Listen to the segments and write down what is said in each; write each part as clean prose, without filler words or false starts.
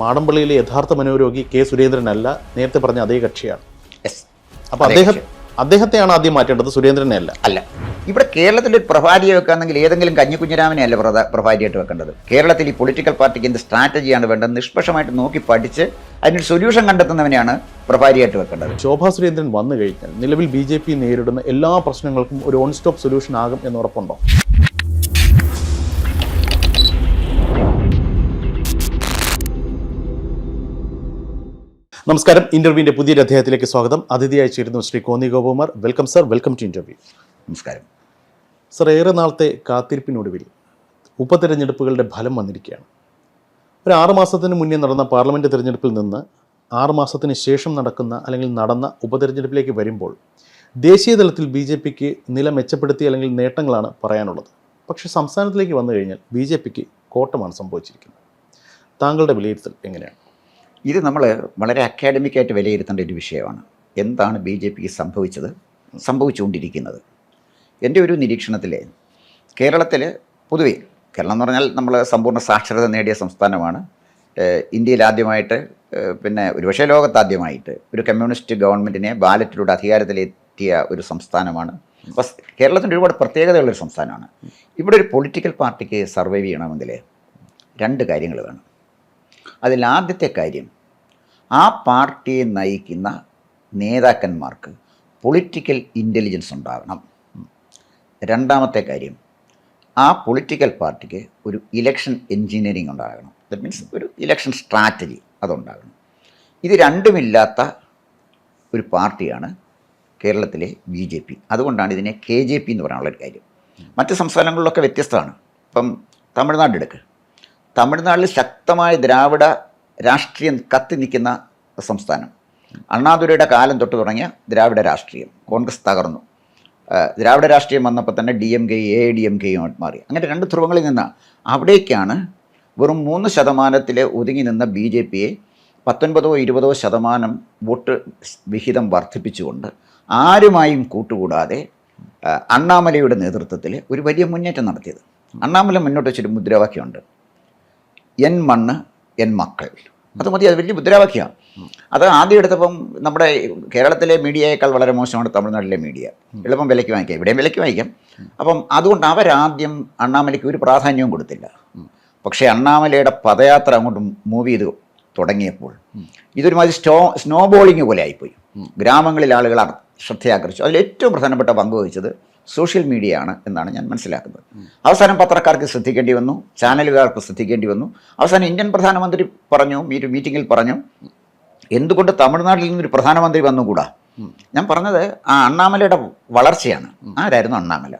മാടമ്പള്ളിയിലെ യഥാർത്ഥ മനോരോഗി കെ സുരേന്ദ്രനല്ല, നേരത്തെ പറഞ്ഞ അതേ കക്ഷിയാണ്. അപ്പോൾ അദ്ദേഹത്തെയാണ് ആദ്യം മാറ്റേണ്ടത്, സുരേന്ദ്രനെ അല്ല. അല്ല, ഇവിടെ കേരളത്തിൽ ഒരു പ്രഭാരിയെ വെക്കാന്നെങ്കിൽ ഏതെങ്കിലും കഞ്ഞിക്കുഞ്ഞിരാമനെ അല്ല പ്രഭാരിയായിട്ട് വെക്കേണ്ടത്. കേരളത്തിൽ ഈ പൊളിറ്റിക്കൽ പാർട്ടിക്ക് എന്ത് സ്ട്രാറ്റജിയാണ് വേണ്ടത് നിഷ്പക്ഷമായിട്ട് നോക്കി പഠിച്ച് അതിനൊരു സൊല്യൂഷൻ കണ്ടെത്തുന്നവനെയാണ് പ്രഭാരിയായിട്ട് വെക്കേണ്ടത്. ശോഭാ സുരേന്ദ്രൻ വന്നു കഴിഞ്ഞാൽ നിലവിൽ BJP നേരിടുന്ന എല്ലാ പ്രശ്നങ്ങൾക്കും ഒരു ഓൺ സ്റ്റോപ്പ് സൊല്യൂഷൻ ആകും എന്ന് ഉറപ്പുണ്ടോ? നമസ്കാരം, ഇന്റർവ്യൂവിന്റെ പുതിയൊരു അധ്യായത്തിലേക്ക് സ്വാഗതം. അതിഥിയായി ചേരുന്നു Shri Konni Gopakumar. Welcome sir, welcome to interview. നമസ്കാരം സർ. ഏറെ നാളത്തെ കാത്തിരിപ്പിനൊടുവിൽ ഉപതെരഞ്ഞെടുപ്പുകളുടെ ഫലം വന്നിരിക്കുകയാണ്. ഒരു 6 മാസത്തിന് മുന്നേ നടന്ന പാർലമെൻറ്റ് തിരഞ്ഞെടുപ്പിൽ നിന്ന് 6 മാസത്തിന് ശേഷം നടന്ന ഉപതെരഞ്ഞെടുപ്പിലേക്ക് വരുമ്പോൾ ദേശീയ തലത്തിൽ BJPക്ക് നില മെച്ചപ്പെടുത്തി അല്ലെങ്കിൽ നേട്ടങ്ങളാണ് പറയാനുള്ളത്. പക്ഷേ സംസ്ഥാനത്തിലേക്ക് വന്നു കഴിഞ്ഞാൽ BJPക്ക് കോട്ടമാണ് സംഭവിച്ചിരിക്കുന്നത്. താങ്കളുടെ വിലയിരുത്തൽ എങ്ങനെയാണ്? ഇത് നമ്മൾ വളരെ അക്കാഡമിക്കായിട്ട് വിലയിരുത്തേണ്ട ഒരു വിഷയമാണ്. എന്താണ് BJPക്ക് സംഭവിച്ചുകൊണ്ടിരിക്കുന്നത്? എൻ്റെ ഒരു നിരീക്ഷണത്തിൽ കേരളത്തിൽ പൊതുവെ, കേരളം എന്ന് പറഞ്ഞാൽ നമ്മൾ സമ്പൂർണ്ണ സാക്ഷരത നേടിയ സംസ്ഥാനമാണ്. ഇന്ത്യയിൽ ആദ്യമായിട്ട്, പിന്നെ ഒരുപക്ഷെ ലോകത്താദ്യമായിട്ട് ഒരു കമ്മ്യൂണിസ്റ്റ് ഗവൺമെൻറ്റിനെ ബാലറ്റിലൂടെ അധികാരത്തിലെത്തിയ ഒരു സംസ്ഥാനമാണ്. അപ്പോൾ കേരളത്തിൻ്റെ ഒരുപാട് പ്രത്യേകതയുള്ളൊരു സംസ്ഥാനമാണ്. ഇവിടെ ഒരു പൊളിറ്റിക്കൽ പാർട്ടിക്ക് സർവൈവ് ചെയ്യണമെങ്കിൽ 2 കാര്യങ്ങൾ വേണം. അതിലാദ്യത്തെ കാര്യം, ആ പാർട്ടിയെ നയിക്കുന്ന നേതാക്കന്മാർക്ക് പൊളിറ്റിക്കൽ ഇൻ്റലിജൻസ് ഉണ്ടാകണം. രണ്ടാമത്തെ കാര്യം, ആ പൊളിറ്റിക്കൽ പാർട്ടിക്ക് ഒരു ഇലക്ഷൻ എൻജിനീയറിംഗ് ഉണ്ടാകണം. ദറ്റ് മീൻസ് ഒരു ഇലക്ഷൻ സ്ട്രാറ്റജി അതുണ്ടാകണം. ഇത് രണ്ടുമില്ലാത്ത ഒരു പാർട്ടിയാണ് കേരളത്തിലെ BJP. അതുകൊണ്ടാണ് ഇതിനെ KJP എന്ന് പറയാനുള്ളൊരു കാര്യം. മറ്റ് സംസ്ഥാനങ്ങളിലൊക്കെ വ്യത്യസ്തമാണ്. ഇപ്പം തമിഴ്നാട് എടുക്കുക. തമിഴ്നാട്ടിൽ ശക്തമായ ദ്രാവിഡ രാഷ്ട്രീയം കത്തി നിൽക്കുന്ന സംസ്ഥാനം. അണ്ണാദുരൈയുടെ കാലം തൊട്ട് തുടങ്ങിയ ദ്രാവിഡ രാഷ്ട്രീയം. കോൺഗ്രസ് തകർന്നു. ദ്രാവിഡ രാഷ്ട്രീയം വന്നപ്പോൾ തന്നെ DMK AIDMK മാറി. അങ്ങനെ 2 ധ്രുവങ്ങളിൽ നിന്നാണ്. അവിടേക്കാണ് വെറും 3% ഒതുങ്ങി നിന്ന BJPയെ 19-20% വോട്ട് വിഹിതം വർദ്ധിപ്പിച്ചുകൊണ്ട് ആരുമായും കൂട്ടുകൂടാതെ അണ്ണാമലയുടെ നേതൃത്വത്തിൽ ഒരു വലിയ മുന്നേറ്റം നടത്തിയത്. അണ്ണാമല മുന്നോട്ട് വെച്ചൊരു മുദ്രാവാക്യമുണ്ട്, എൻ മണ്ണ് എൻ മക്കൾ. അത് മതി, അത് വലിയ മുദ്രാവാക്യമാണ്. അത് ആദ്യം എടുത്തപ്പം നമ്മുടെ കേരളത്തിലെ മീഡിയയേക്കാൾ വളരെ മോശമാണ് തമിഴ്നാട്ടിലെ മീഡിയ. എളുപ്പം വിലയ്ക്ക് വാങ്ങിക്കാം, ഇവിടെയും വിലയ്ക്ക് വാങ്ങിക്കാം. അപ്പം അതുകൊണ്ട് അവരാദ്യം അണ്ണാമലയ്ക്ക് ഒരു പ്രാധാന്യവും കൊടുത്തില്ല. പക്ഷേ അണ്ണാമലയുടെ പദയാത്ര അങ്ങോട്ട് മൂവ് ചെയ്ത് തുടങ്ങിയപ്പോൾ ഇതൊരുമാതിരി സ്നോ ബോളിങ് പോലെ ആയിപ്പോയി. ഗ്രാമങ്ങളിൽ ആളുകൾ ശ്രദ്ധയാകർഷിച്ചു. അതിൽ ഏറ്റവും പ്രധാനപ്പെട്ട പങ്ക് വഹിച്ചത് സോഷ്യൽ മീഡിയ ആണ് എന്നാണ് ഞാൻ മനസ്സിലാക്കുന്നത്. അവസാനം പത്രക്കാർക്ക് ശ്രദ്ധിക്കേണ്ടി വന്നു, ചാനലുകാർക്ക് ശ്രദ്ധിക്കേണ്ടി വന്നു. അവസാനം ഇന്ത്യൻ പ്രധാനമന്ത്രി പറഞ്ഞു, മീറ്റിങ്ങിൽ പറഞ്ഞു, എന്തുകൊണ്ട് തമിഴ്നാട്ടിൽ നിന്നൊരു പ്രധാനമന്ത്രി വന്നുകൂടാ? ഞാൻ പറഞ്ഞത് ആ അണ്ണാമലയുടെ വളർച്ചയാണ്. ആരായിരുന്നു അണ്ണാമല?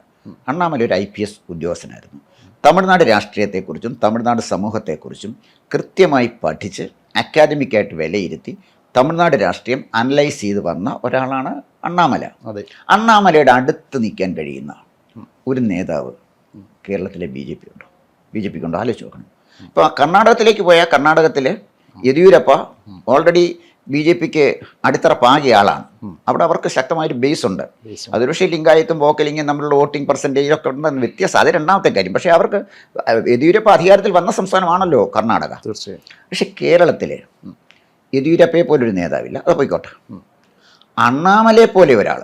അണ്ണാമല ഒരു IPS ഉദ്യോഗസ്ഥനായിരുന്നു. തമിഴ്നാട് രാഷ്ട്രീയത്തെക്കുറിച്ചും തമിഴ്നാട് സമൂഹത്തെക്കുറിച്ചും കൃത്യമായി പഠിച്ച് അക്കാദമിക്കായിട്ട് വിലയിരുത്തി തമിഴ്നാട് രാഷ്ട്രീയം അനലൈസ് ചെയ്ത് വന്ന ഒരാളാണ് അണ്ണാമല. അണ്ണാമലയുടെ അടുത്ത് നിൽക്കാൻ കഴിയുന്ന ഒരു നേതാവ് കേരളത്തിലെ BJPക്ക് ഉണ്ടോ? ആലോചിച്ച് നോക്കണം. ഇപ്പോൾ കർണാടകത്തിലേക്ക് പോയാൽ കർണാടകത്തിൽ യെദ്യൂരപ്പ ഓൾറെഡി BJPക്ക് അടിത്തറ പാകിയ ആളാണ്. അവിടെ അവർക്ക് ശക്തമായൊരു ബേസ് ഉണ്ട്. അതൊരു പക്ഷേ ലിംഗായത്തും വോക്കലിംഗും നമ്മളുടെ വോട്ടിംഗ് പെർസെൻറ്റേജൊക്കെ ഉണ്ടെന്ന് വ്യത്യാസം. അത് രണ്ടാമത്തെ കാര്യം. പക്ഷേ അവർക്ക് യെദ്യൂരപ്പ അധികാരത്തിൽ വന്ന സംസ്ഥാനമാണല്ലോ കർണാടക. തീർച്ചയായും. പക്ഷേ കേരളത്തിൽ യെദ്യൂരപ്പയെ പോലൊരു നേതാവില്ല. അത് പോയിക്കോട്ടെ. അണ്ണാമലയെ പോലെ ഒരാൾ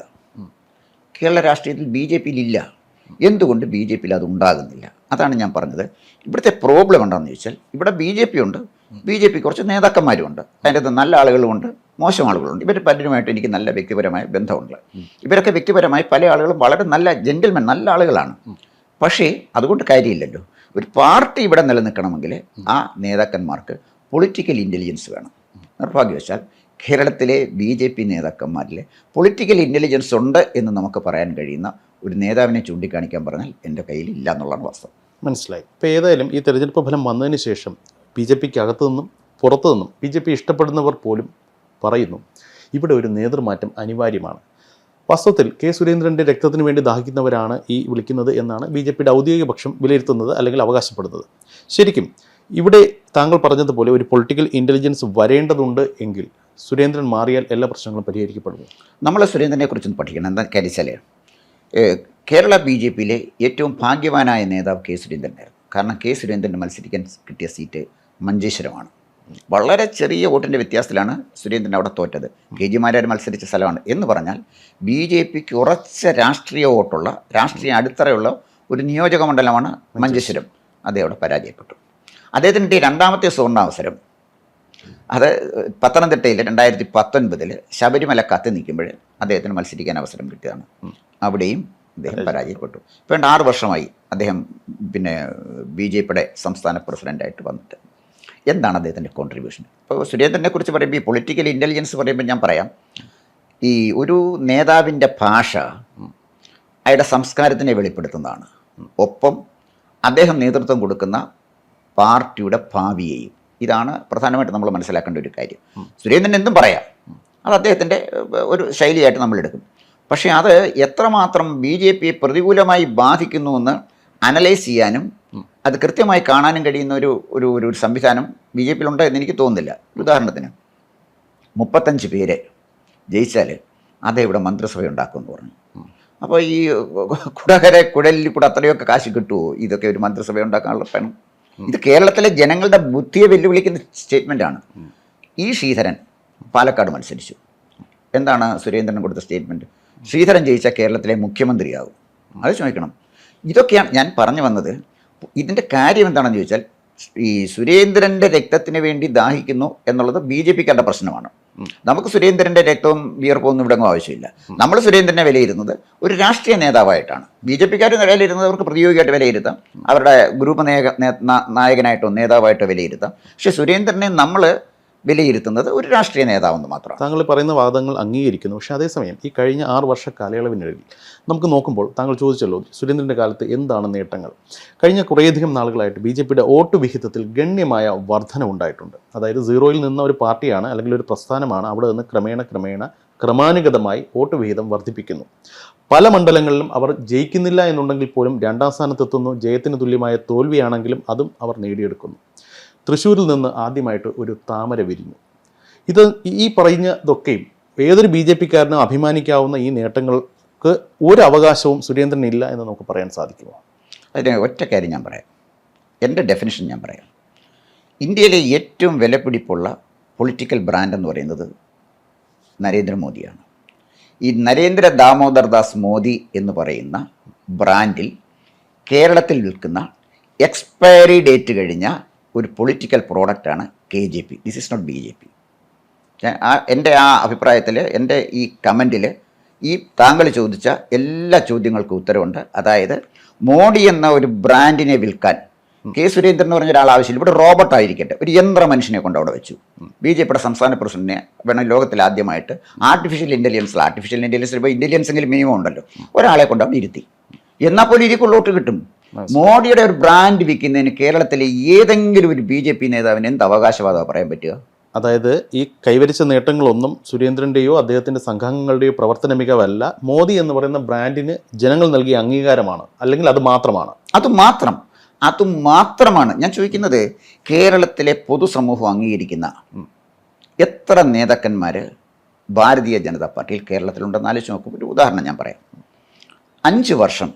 കേരള രാഷ്ട്രീയത്തിൽ BJPയിലില്ല. എന്തുകൊണ്ട് BJPയിൽ അത് ഉണ്ടാകുന്നില്ല? അതാണ് ഞാൻ പറഞ്ഞത്. ഇവിടുത്തെ പ്രോബ്ലം എന്താണെന്ന് ചോദിച്ചാൽ, ഇവിടെ BJP ഉണ്ട്, BJP കുറച്ച് നേതാക്കന്മാരുമുണ്ട്. അതിൻ്റെ അകത്ത് നല്ല ആളുകളുമുണ്ട്, മോശം ആളുകളുണ്ട്. ഇവർ പലരുമായിട്ട് എനിക്ക് നല്ല വ്യക്തിപരമായ ബന്ധമുണ്ട്. ഇവരൊക്കെ വ്യക്തിപരമായി പല ആളുകളും വളരെ നല്ല ജെന്റിൽമെൻ, നല്ല ആളുകളാണ്. പക്ഷേ അതുകൊണ്ട് കാര്യമില്ലല്ലോ. ഒരു പാർട്ടി ഇവിടെ നിലനിൽക്കണമെങ്കിൽ ആ നേതാക്കന്മാർക്ക് പൊളിറ്റിക്കൽ ഇൻ്റലിജൻസ് വേണം. നിർഭാഗ്യവശാൽ കേരളത്തിലെ BJP നേതാക്കന്മാരിൽ പൊളിറ്റിക്കൽ ഇൻ്റലിജൻസ് ഉണ്ട് എന്ന് നമുക്ക് പറയാൻ കഴിയുന്ന ഒരു നേതാവിനെ ചൂണ്ടിക്കാണിക്കാൻ പറഞ്ഞാൽ എൻ്റെ കയ്യിൽ ഇല്ല എന്നുള്ളതാണ് വാസ്തവം. മനസ്സിലായി. ഇപ്പോൾ ഏതായാലും ഈ തെരഞ്ഞെടുപ്പ് ഫലം വന്നതിന് ശേഷം BJPക്ക് അകത്തു നിന്നും പുറത്തു നിന്നും BJP ഇഷ്ടപ്പെടുന്നവർ പോലും പറയുന്നു ഇവിടെ ഒരു നേതൃമാറ്റം അനിവാര്യമാണ്. വാസ്തവത്തിൽ കെ സുരേന്ദ്രൻ്റെ രക്തത്തിന് വേണ്ടി ദാഹിക്കുന്നവരാണ് ഈ വിളിക്കുന്നത് എന്നാണ് BJPയുടെ ഔദ്യോഗിക പക്ഷം വിലയിരുത്തുന്നത് അല്ലെങ്കിൽ അവകാശപ്പെടുന്നത്. ശരിക്കും ഇവിടെ താങ്കൾ പറഞ്ഞതുപോലെ ഒരു പൊളിറ്റിക്കൽ ഇൻ്റലിജൻസ് വരേണ്ടതുണ്ട് എങ്കിൽ സുരേന്ദ്രൻ മാറിയാൽ എല്ലാ പ്രശ്നങ്ങളും പരിഹരിക്കപ്പെടുന്നു. നമ്മൾ സുരേന്ദ്രനെ കുറിച്ചൊന്ന് പഠിക്കണം. എന്താ കാര്യം, കേരള BJPയിലെ ഏറ്റവും ഭാഗ്യവാനായ നേതാവ് കെ സുരേന്ദ്രനായിരുന്നു. കാരണം കെ സുരേന്ദ്രന് മത്സരിക്കാൻ കിട്ടിയ സീറ്റ് മഞ്ചേശ്വരമാണ്. വളരെ ചെറിയ വോട്ടിൻ്റെ വ്യത്യാസത്തിലാണ് സുരേന്ദ്രൻ അവിടെ തോറ്റത്. കെ ജി മാരാർ മത്സരിച്ച സ്ഥലമാണ് എന്ന് പറഞ്ഞാൽ ബി ജെ പിക്ക് ഉറച്ച രാഷ്ട്രീയ വോട്ടുള്ള, രാഷ്ട്രീയ അടിത്തറയുള്ള ഒരു നിയോജക മണ്ഡലമാണ് മഞ്ചേശ്വരം. അദ്ദേഹം അവിടെ പരാജയപ്പെട്ടു. അദ്ദേഹത്തിൻ്റെ രണ്ടാമത്തെ സുവർണാവസരം അത് പത്തനംതിട്ടയിൽ 2019 ശബരിമല കത്തി നിൽക്കുമ്പോൾ അദ്ദേഹത്തിന് മത്സരിക്കാൻ അവസരം കിട്ടിയതാണ്. അവിടെയും അദ്ദേഹം പരാജയപ്പെട്ടു. ഇപ്പോൾ 6 വർഷമായി അദ്ദേഹം പിന്നെ ബി ജെ പിയുടെ സംസ്ഥാന പ്രസിഡൻ്റായിട്ട് വന്നിട്ട്. എന്താണ് അദ്ദേഹത്തിൻ്റെ കോൺട്രിബ്യൂഷൻ? ഇപ്പോൾ സുരേന്ദ്രനെ കുറിച്ച് പറയുമ്പോൾ ഈ പൊളിറ്റിക്കൽ ഇൻ്റലിജൻസ് പറയുമ്പോൾ ഞാൻ പറയാം, ഈ ഒരു നേതാവിൻ്റെ ഭാഷ അയാളുടെ സംസ്കാരത്തിനെ വെളിപ്പെടുത്തുന്നതാണ്. ഒപ്പം അദ്ദേഹം നേതൃത്വം കൊടുക്കുന്ന പാർട്ടിയുടെ ഭാവിയെയും. ഇതാണ് പ്രധാനമായിട്ട് നമ്മൾ മനസ്സിലാക്കേണ്ട ഒരു കാര്യം. സുരേന്ദ്രൻ എന്തും പറയാം, അത് അദ്ദേഹത്തിൻ്റെ ഒരു ശൈലിയായിട്ട് നമ്മളെടുക്കും. പക്ഷേ അത് എത്രമാത്രം ബി ജെ പിയെ പ്രതികൂലമായി ബാധിക്കുന്നുവെന്ന് അനലൈസ് ചെയ്യാനും അത് കൃത്യമായി കാണാനും കഴിയുന്ന ഒരു സംവിധാനം ബി ജെ പിയിലുണ്ട് എന്ന് എനിക്ക് തോന്നുന്നില്ല. ഉദാഹരണത്തിന് 35 പേര് ജയിച്ചാൽ അദ്ദേഹം ഇവിടെ മന്ത്രിസഭ ഉണ്ടാക്കുമെന്ന് പറഞ്ഞു. അപ്പോൾ ഈ കുടലിൽ കൂടെ അത്രയൊക്കെ കാശ് കിട്ടുമോ ഇതൊക്കെ ഒരു മന്ത്രിസഭ ഉണ്ടാക്കാനുള്ള പണം? ഇത് കേരളത്തിലെ ജനങ്ങളുടെ ബുദ്ധിയെ വെല്ലുവിളിക്കുന്ന സ്റ്റേറ്റ്മെൻറ്റാണ്. ഈ ശ്രീധരൻ പാലക്കാട് മത്സരിച്ചു. എന്താണ് സുരേന്ദ്രൻ കൊടുത്ത സ്റ്റേറ്റ്മെൻറ്റ്? ശ്രീധരൻ ജയിച്ചാൽ കേരളത്തിലെ മുഖ്യമന്ത്രിയാകും. അത് ചോദിക്കണം. ഇതൊക്കെയാണ് ഞാൻ പറഞ്ഞു വന്നത്. ഇതിൻ്റെ കാര്യം എന്താണെന്ന് ചോദിച്ചാൽ, ഈ സുരേന്ദ്രൻ്റെ രക്തത്തിന് വേണ്ടി ദാഹിക്കുന്നു എന്നുള്ളത് ബി ജെ പിക്കാരുടെ പ്രശ്നമാണ്. നമുക്ക് സുരേന്ദ്രൻ്റെ രക്തവും വിയർപ്പും ഒന്നും ഇവിടെ ആവശ്യമില്ല. നമ്മൾ സുരേന്ദ്രനെ വിലയിരുന്നത് ഒരു രാഷ്ട്രീയ നേതാവായിട്ടാണ്. ബി ജെ പിക്കാർ വിലയിരുന്നത് അവർക്ക് പ്രതിയോഗിയായിട്ട് വിലയിരുത്താം, അവരുടെ ഗ്രൂപ്പ് നായകനായിട്ടോ നേതാവായിട്ടോ വിലയിരുത്താം. പക്ഷേ സുരേന്ദ്രനെ നമ്മൾ വിലയിരുത്തുന്നത് ഒരു രാഷ്ട്രീയ നേതാവെന്ന് മാത്രമാണ്. താങ്കൾ പറയുന്ന വാദങ്ങൾ അംഗീകരിക്കുന്നു. പക്ഷേ അതേസമയം ഈ കഴിഞ്ഞ 6 വർഷ കാലയളവിനിടയിൽ നമുക്ക് നോക്കുമ്പോൾ താങ്കൾ ചോദിച്ചല്ലോ സുരേന്ദ്രൻ്റെ കാലത്ത് എന്താണ് നേട്ടങ്ങൾ. കഴിഞ്ഞ കുറേയധികം നാളുകളായിട്ട് ബി ജെ പിയുടെ വോട്ട് വിഹിതത്തിൽ ഗണ്യമായ വർധനവുണ്ടായിട്ടുണ്ട്. അതായത് 0-ൽ നിന്ന ഒരു പാർട്ടിയാണ് അല്ലെങ്കിൽ ഒരു പ്രസ്ഥാനമാണ് അവിടെ നിന്ന് ക്രമാനുഗതമായി വോട്ട് വിഹിതം വർദ്ധിപ്പിക്കുന്നു. പല മണ്ഡലങ്ങളിലും അവർ ജയിക്കുന്നില്ല എന്നുണ്ടെങ്കിൽ പോലും 2ാം സ്ഥാനത്തെത്തുന്നു. ജയത്തിന് തുല്യമായ തോൽവിയാണെങ്കിലും അതും അവർ നേടിയെടുക്കുന്നു. തൃശ്ശൂരിൽ നിന്ന് ആദ്യമായിട്ട് ഒരു താമര വിരിഞ്ഞു. ഇത് ഈ പറയുന്നതൊക്കെയും ഏതൊരു ബി ജെ പിക്കാരനും അഭിമാനിക്കാവുന്ന ഈ നേട്ടങ്ങൾക്ക് ഒരു അവകാശവും സുരേന്ദ്രനില്ല എന്ന് നമുക്ക് പറയാൻ സാധിക്കുമോ? അതിന് ഒറ്റ കാര്യം ഞാൻ പറയാം, എൻ്റെ ഡെഫിനിഷൻ ഞാൻ പറയാം. ഇന്ത്യയിലെ ഏറ്റവും വിലപിടിപ്പുള്ള പൊളിറ്റിക്കൽ ബ്രാൻഡ് എന്ന് പറയുന്നത് നരേന്ദ്രമോദിയാണ്. ഈ നരേന്ദ്ര ദാമോദർ ദാസ് മോദി എന്ന് പറയുന്ന ബ്രാൻഡിൽ കേരളത്തിൽ വിൽക്കുന്ന എക്സ്പയറി ഡേറ്റ് കഴിഞ്ഞ ഒരു പൊളിറ്റിക്കൽ പ്രോഡക്റ്റാണ് KJP. This is not BJP. എൻ്റെ ആ അഭിപ്രായത്തിൽ, എൻ്റെ ഈ കമൻറ്റിൽ ഈ താങ്കൾ ചോദിച്ച എല്ലാ ചോദ്യങ്ങൾക്കും ഉത്തരവുണ്ട്. അതായത് മോഡി എന്ന ഒരു ബ്രാൻഡിനെ വിൽക്കാൻ കെ സുരേന്ദ്രൻ എന്ന് പറഞ്ഞ ഒരാൾ ആവശ്യമില്ല. ഇവിടെ റോബോട്ട് ആയിരിക്കട്ടെ, ഒരു യന്ത്ര മനുഷ്യനെ കൊണ്ട് അവിടെ വെച്ചു. BJPയുടെ സംസ്ഥാന പ്രസിഡന്റിനെ വേണം ലോകത്തിൽ ആദ്യമായിട്ട് ആർട്ടിഫിഷ്യൽ ഇൻ്റലിജൻസിൽ ഇപ്പോൾ ഇൻ്റലിജൻസ് എങ്കിലും മിനിമം ഉണ്ടല്ലോ, ഒരാളെ കൊണ്ട് അവിടെ ഇരുത്തി. എന്നാൽ പോലും ഇതിക്കുള്ളോട്ട് കിട്ടും. മോഡിയുടെ ഒരു ബ്രാൻഡ് വിൽക്കുന്നതിന് കേരളത്തിലെ ഏതെങ്കിലും ഒരു BJP നേതാവിന് എന്ത് അവകാശവാദമാണ് പറയാൻ പറ്റുക? അതായത് ഈ കൈവരിച്ച നേട്ടങ്ങളൊന്നും സുരേന്ദ്രൻ്റെയോ അദ്ദേഹത്തിൻ്റെ സംഘാംഗങ്ങളുടെയോ പ്രവർത്തന മികവല്ല, മോദി എന്ന് പറയുന്ന ബ്രാൻഡിന് ജനങ്ങൾ നൽകിയ അംഗീകാരമാണ്, അല്ലെങ്കിൽ അത് മാത്രമാണ്. ഞാൻ ചോദിക്കുന്നത്, കേരളത്തിലെ പൊതുസമൂഹം അംഗീകരിക്കുന്ന എത്ര നേതാക്കന്മാർ ഭാരതീയ ജനതാ പാർട്ടിയിൽ കേരളത്തിലുണ്ടെന്ന് ആലോചിച്ച് നോക്കും. ഒരു ഉദാഹരണം ഞാൻ പറയാം. 5 വർഷം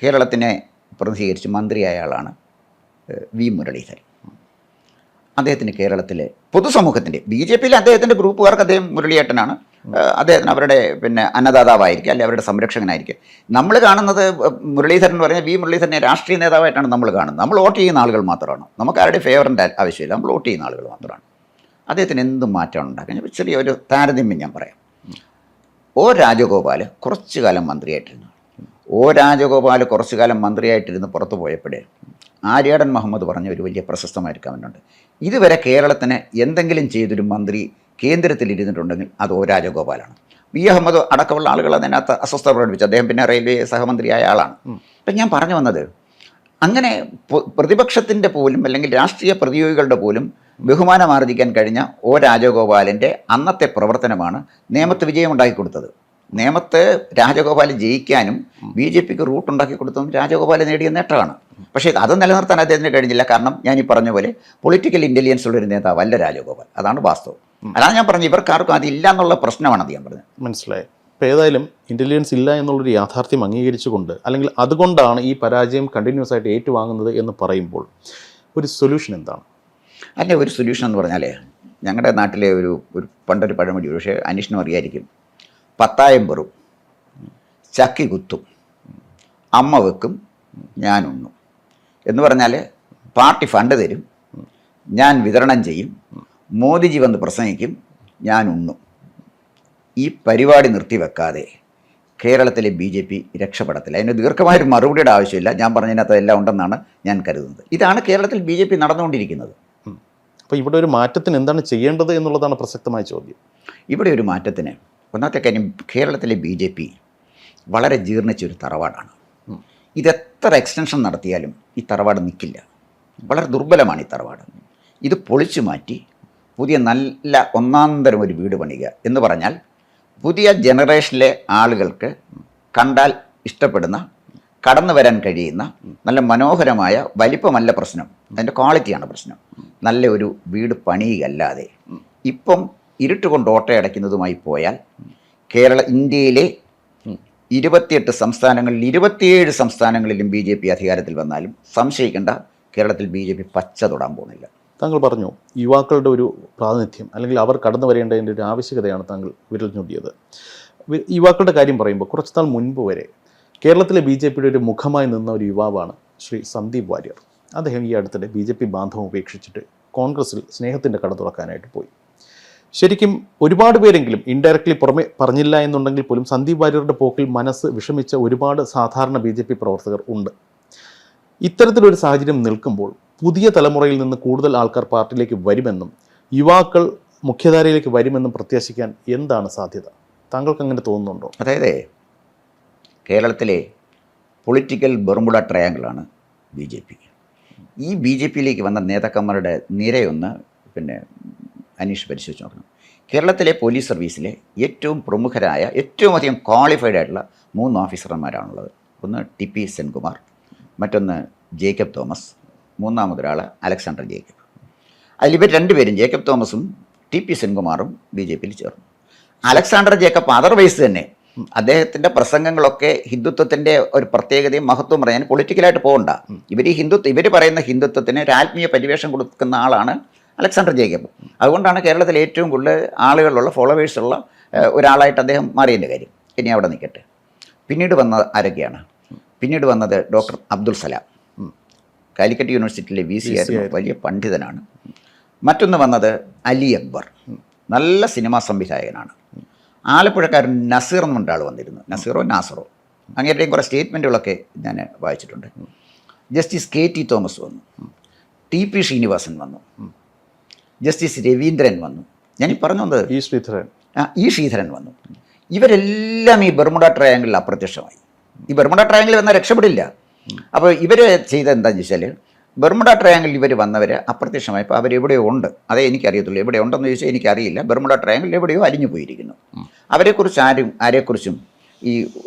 കേരളത്തിനെ പ്രതിനിധീകരിച്ച് മന്ത്രിയായ ആളാണ് വി മുരളീധരൻ. അദ്ദേഹത്തിന് കേരളത്തിലെ പൊതുസമൂഹത്തിൻ്റെ BJPയിൽ അദ്ദേഹത്തിൻ്റെ ഗ്രൂപ്പുകാർക്ക് അദ്ദേഹം മുരളിയേട്ടനാണ്. അദ്ദേഹത്തിന് അവരുടെ അന്നദാതാവായിരിക്കും, അല്ലെങ്കിൽ അവരുടെ സംരക്ഷകനായിരിക്കും. നമ്മൾ കാണുന്നത് മുരളീധരൻ എന്ന് പറഞ്ഞാൽ വി മുരളീധരനെ രാഷ്ട്രീയ നേതാവായിട്ടാണ് നമ്മൾ കാണുന്നത്. നമ്മൾ വോട്ട് ചെയ്യുന്ന ആളുകൾ മാത്രമാണ്, നമുക്ക് ആരുടെ ഫേവറിൻ്റെ ആവശ്യമില്ല, നമ്മൾ വോട്ട് ചെയ്യുന്ന ആളുകൾ മാത്രമാണ്. അദ്ദേഹത്തിന് എന്തും മാറ്റമാണ് ഉണ്ടാക്കാൻ. ചെറിയൊരു താരതമ്യം ഞാൻ പറയാം. രാജഗോപാൽ കുറച്ചു കാലം മന്ത്രിയായിട്ടിരുന്നു. കുറച്ചു കാലം മന്ത്രിയായിട്ടിരുന്ന് പുറത്തു പോയപ്പോഴേ ആര്യാടൻ മുഹമ്മദ് പറഞ്ഞ ഒരു വലിയ പ്രശസ്തമായൊരു കമൻ്റുണ്ട്. ഇതുവരെ കേരളത്തിന് എന്തെങ്കിലും ചെയ്തൊരു മന്ത്രി കേന്ദ്രത്തിൽ ഇരുന്നിട്ടുണ്ടെങ്കിൽ അത് രാജഗോപാലാണ്. വി അഹമ്മദ് അടക്കമുള്ള ആളുകൾ അതിനകത്ത് അസ്വസ്ഥത പ്രകടിപ്പിച്ചു. അദ്ദേഹം പിന്നെ റെയിൽവേ സഹമന്ത്രിയായ ആളാണ്. അപ്പം ഞാൻ പറഞ്ഞു വന്നത്, അങ്ങനെ പ്രതിപക്ഷത്തിൻ്റെ പോലും അല്ലെങ്കിൽ രാഷ്ട്രീയ പ്രതിയോഗികളുടെ പോലും ബഹുമാനം ആർജിക്കാൻ കഴിഞ്ഞ രാജഗോപാലിൻ്റെ അന്നത്തെ പ്രവർത്തനമാണ് നേമത്ത് വിജയമുണ്ടാക്കി കൊടുത്തത്. നേമത്ത് രാജഗോപാൽ ജയിക്കാനും BJPക്ക് റൂട്ട് ഉണ്ടാക്കി കൊടുത്തതും രാജഗോപാൽ നേടിയ നേട്ടമാണ്. പക്ഷേ അത് നിലനിർത്താൻ അദ്ദേഹത്തിന് കഴിഞ്ഞില്ല. കാരണം ഞാൻ ഈ പറഞ്ഞ പോലെ പൊളിറ്റിക്കൽ ഇൻ്റലിജൻസ് ഉള്ളൊരു നേതാവല്ല രാജഗോപാൽ. അതാണ് വാസ്തവം. അതാണ് ഞാൻ പറഞ്ഞത്, ഇവർക്കാർക്കും അതില്ല എന്നുള്ള പ്രശ്നമാണ് അത് ഞാൻ പറഞ്ഞത്. മനസ്സിലായി. ഇപ്പോൾ ഏതായാലും ഇൻ്റലിജൻസ് ഇല്ല എന്നുള്ളൊരു യാഥാർത്ഥ്യം അംഗീകരിച്ചുകൊണ്ട്, അല്ലെങ്കിൽ അതുകൊണ്ടാണ് ഈ പരാജയം കണ്ടിന്യൂസ് ആയിട്ട് ഏറ്റുവാങ്ങുന്നത് എന്ന് പറയുമ്പോൾ ഒരു സൊല്യൂഷൻ എന്താണ്? അതിൻ്റെ ഒരു സൊല്യൂഷൻ എന്ന് പറഞ്ഞാൽ ഞങ്ങളുടെ നാട്ടിലെ ഒരു പണ്ടൊരു പഴമൊഴി, പക്ഷേ അനീഷിനും അറിയായിരിക്കും. 10 പെറും, ചക്കി കുത്തും, അമ്മ വെക്കും, ഞാൻ ഉണ്ണും എന്ന് പറഞ്ഞാൽ പാർട്ടി ഫണ്ട് തരും, ഞാൻ വിതരണം ചെയ്യും, മോദിജി വന്ന് പ്രസംഗിക്കും, ഞാൻ ഉണ്ണും. ഈ പരിപാടി നിർത്തിവെക്കാതെ കേരളത്തിലെ BJP രക്ഷപ്പെടത്തില്ല. അതിന് ദീർഘമായൊരു മറുപടിയുടെ ആവശ്യമില്ല. ഞാൻ പറഞ്ഞതിനകത്ത് എല്ലാം ഉണ്ടെന്നാണ് ഞാൻ കരുതുന്നത്. ഇതാണ് കേരളത്തിൽ BJP നടന്നുകൊണ്ടിരിക്കുന്നത്. അപ്പോൾ ഇവിടെ ഒരു മാറ്റത്തിന് എന്താണ് ചെയ്യേണ്ടത് എന്നുള്ളതാണ് പ്രസക്തമായ ചോദ്യം. ഇവിടെ ഒരു മാറ്റത്തിന് ഒന്നാമത്തെ കാര്യം, കേരളത്തിലെ BJP വളരെ ജീർണിച്ചൊരു തറവാടാണ്. ഇതെത്ര എക്സ്റ്റൻഷൻ നടത്തിയാലും ഈ തറവാട് നിൽക്കില്ല. വളരെ ദുർബലമാണ് ഈ തറവാട്. ഇത് പൊളിച്ചു മാറ്റി പുതിയ നല്ല ഒന്നാന്തരം ഒരു വീട് പണിയുക എന്ന് പറഞ്ഞാൽ പുതിയ ജനറേഷനിലെ ആളുകൾക്ക് കണ്ടാൽ ഇഷ്ടപ്പെടുന്ന, കടന്നു വരാൻ കഴിയുന്ന നല്ല മനോഹരമായ, വലിപ്പമല്ല പ്രശ്നം, അതിൻ്റെ ക്വാളിറ്റിയാണ് പ്രശ്നം, നല്ല ഒരു വീട് പണിയുകയല്ലാതെ ഇപ്പം ഇരുട്ടുകൊണ്ട് ഓട്ടയടയ്ക്കുന്നതുമായി പോയാൽ ഇന്ത്യയിലെ 28 സംസ്ഥാനങ്ങളിൽ 27 സംസ്ഥാനങ്ങളിലും BJP അധികാരത്തിൽ വന്നാലും സംശയിക്കേണ്ട, കേരളത്തിൽ BJP പച്ച തൊടാൻ പോകുന്നില്ല. താങ്കൾ പറഞ്ഞു യുവാക്കളുടെ ഒരു പ്രാതിനിധ്യം, അല്ലെങ്കിൽ അവർ കടന്നു വരേണ്ടതിൻ്റെ ഒരു ആവശ്യകതയാണ് താങ്കൾ വിരൽ ചൂണ്ടിയത്. യുവാക്കളുടെ കാര്യം പറയുമ്പോൾ കുറച്ച് നാൾ മുൻപ് വരെ കേരളത്തിലെ BJPയുടെ ഒരു മുഖമായി നിന്ന ഒരു യുവാവാണ് ശ്രീ സന്ദീപ് വാര്യർ. അദ്ദേഹം ഈ അടുത്തിടെ BJP ബാന്ധവം ഉപേക്ഷിച്ചിട്ട് കോൺഗ്രസിൽ സ്നേഹത്തിൻ്റെ കട തുറക്കാനായിട്ട് പോയി. ശരിക്കും ഒരുപാട് പേരെങ്കിലും ഇൻഡയറക്ട്ലി പുറമെ പറഞ്ഞില്ല എന്നുണ്ടെങ്കിൽ പോലും സന്ദീപ് വാര്യരുടെ പോക്കിൽ മനസ്സ് വിഷമിച്ച ഒരുപാട് സാധാരണ BJP പ്രവർത്തകർ ഉണ്ട്. ഇത്തരത്തിലൊരു സാഹചര്യം നിൽക്കുമ്പോൾ പുതിയ തലമുറയിൽ നിന്ന് കൂടുതൽ ആൾക്കാർ പാർട്ടിയിലേക്ക് വരുമെന്നും യുവാക്കൾ മുഖ്യധാരയിലേക്ക് വരുമെന്നും പ്രത്യാശിക്കാൻ എന്താണ് സാധ്യത? താങ്കൾക്ക് അങ്ങനെ തോന്നുന്നുണ്ടോ? അതായത് കേരളത്തിലെ പൊളിറ്റിക്കൽ ബെർമുഡ ട്രയാങ്കിളാണ് BJP. ഈ BJPയിലേക്ക് വന്ന നേതാക്കന്മാരുടെ നിരയൊന്ന് അനീഷ് പരിശോധിച്ച് നോക്കണം. കേരളത്തിലെ പോലീസ് സർവീസിലെ ഏറ്റവും പ്രമുഖരായ, ഏറ്റവും അധികം ക്വാളിഫൈഡ് ആയിട്ടുള്ള 3 ഓഫീസർമാരാണുള്ളത്. ഒന്ന് TP സെൻകുമാർ, മറ്റൊന്ന് ജേക്കബ് തോമസ്, മൂന്നാമതൊരാൾ അലക്സാണ്ടർ ജേക്കബ്. അതിലിവർ രണ്ടുപേരും, ജേക്കബ് തോമസും TP സെൻകുമാറും BJPയിൽ ചേർന്നു. അലക്സാണ്ടർ ജേക്കബ് അതർവൈസ് തന്നെ അദ്ദേഹത്തിൻ്റെ പ്രസംഗങ്ങളൊക്കെ ഹിന്ദുത്വത്തിൻ്റെ ഒരു പ്രത്യേകതയും മഹത്വവും പറയാൻ പൊളിറ്റിക്കലായിട്ട് പോകണ്ട. ഇവർ പറയുന്ന ഹിന്ദുത്വത്തിന് ഒരു ആത്മീയ പരിവേഷം കൊടുക്കുന്ന ആളാണ് അലക്സാണ്ടർ ജേക്കബ്. അതുകൊണ്ടാണ് കേരളത്തിൽ ഏറ്റവും കൂടുതൽ ആളുകളുള്ള, ഫോളോവേഴ്സുള്ള ഒരാളായിട്ട് അദ്ദേഹം മാറിയതിൻ്റെ കാര്യം. ഇനി അവിടെ നിൽക്കട്ടെ. പിന്നീട് വന്നത് ആരൊക്കെയാണ്? പിന്നീട് വന്നത് ഡോക്ടർ അബ്ദുൽ സലാം, കാലിക്കറ്റ് യൂണിവേഴ്സിറ്റിയിലെ VC ആയിരുന്നു, വലിയ പണ്ഡിതനാണ്. മറ്റൊന്ന് വന്നത് അലി അക്ബർ, നല്ല സിനിമാ സംവിധായകനാണ്. ആലപ്പുഴക്കാരൻ നസീർ എന്ന് പറഞ്ഞ ആൾ വന്നിരുന്നു. നാസറോ അങ്ങേരുടെയും കുറേ സ്റ്റേറ്റ്മെൻറ്റുകളൊക്കെ ഞാൻ വായിച്ചിട്ടുണ്ട്. ജസ്റ്റിസ് KT തോമസ് വന്നു, TP ശ്രീനിവാസൻ വന്നു, ജസ്റ്റിസ് രവീന്ദ്രൻ വന്നു, ഞാനീ പറഞ്ഞു വന്നത് ഈ ശ്രീധരൻ വന്നു. ഇവരെല്ലാം ഈ ബെർമുഡ ട്രയാങ്കിളിൽ അപ്രത്യക്ഷമായി. ഈ ബെർമുഡ ട്രയാങ്കിൾ വന്നാൽ രക്ഷപ്പെടില്ല. അപ്പോൾ ഇവർ ചെയ്ത എന്താണെന്ന് വെച്ചാൽ, ബെർമുഡ ട്രയാങ്കിളിൽ ഇവർ വന്നവർ അപ്രത്യക്ഷമായപ്പോൾ അവരെവിടെയോ ഉണ്ട്. അതേ എനിക്കറിയത്തുള്ളൂ. എവിടെ ഉണ്ടെന്ന് ചോദിച്ചാൽ എനിക്കറിയില്ല. ബെർമുഡ ട്രയാങ്കിളിൽ എവിടെയോ അലിഞ്ഞു പോയിരിക്കുന്നു. അവരെക്കുറിച്ച് ആരെക്കുറിച്ചും ഈ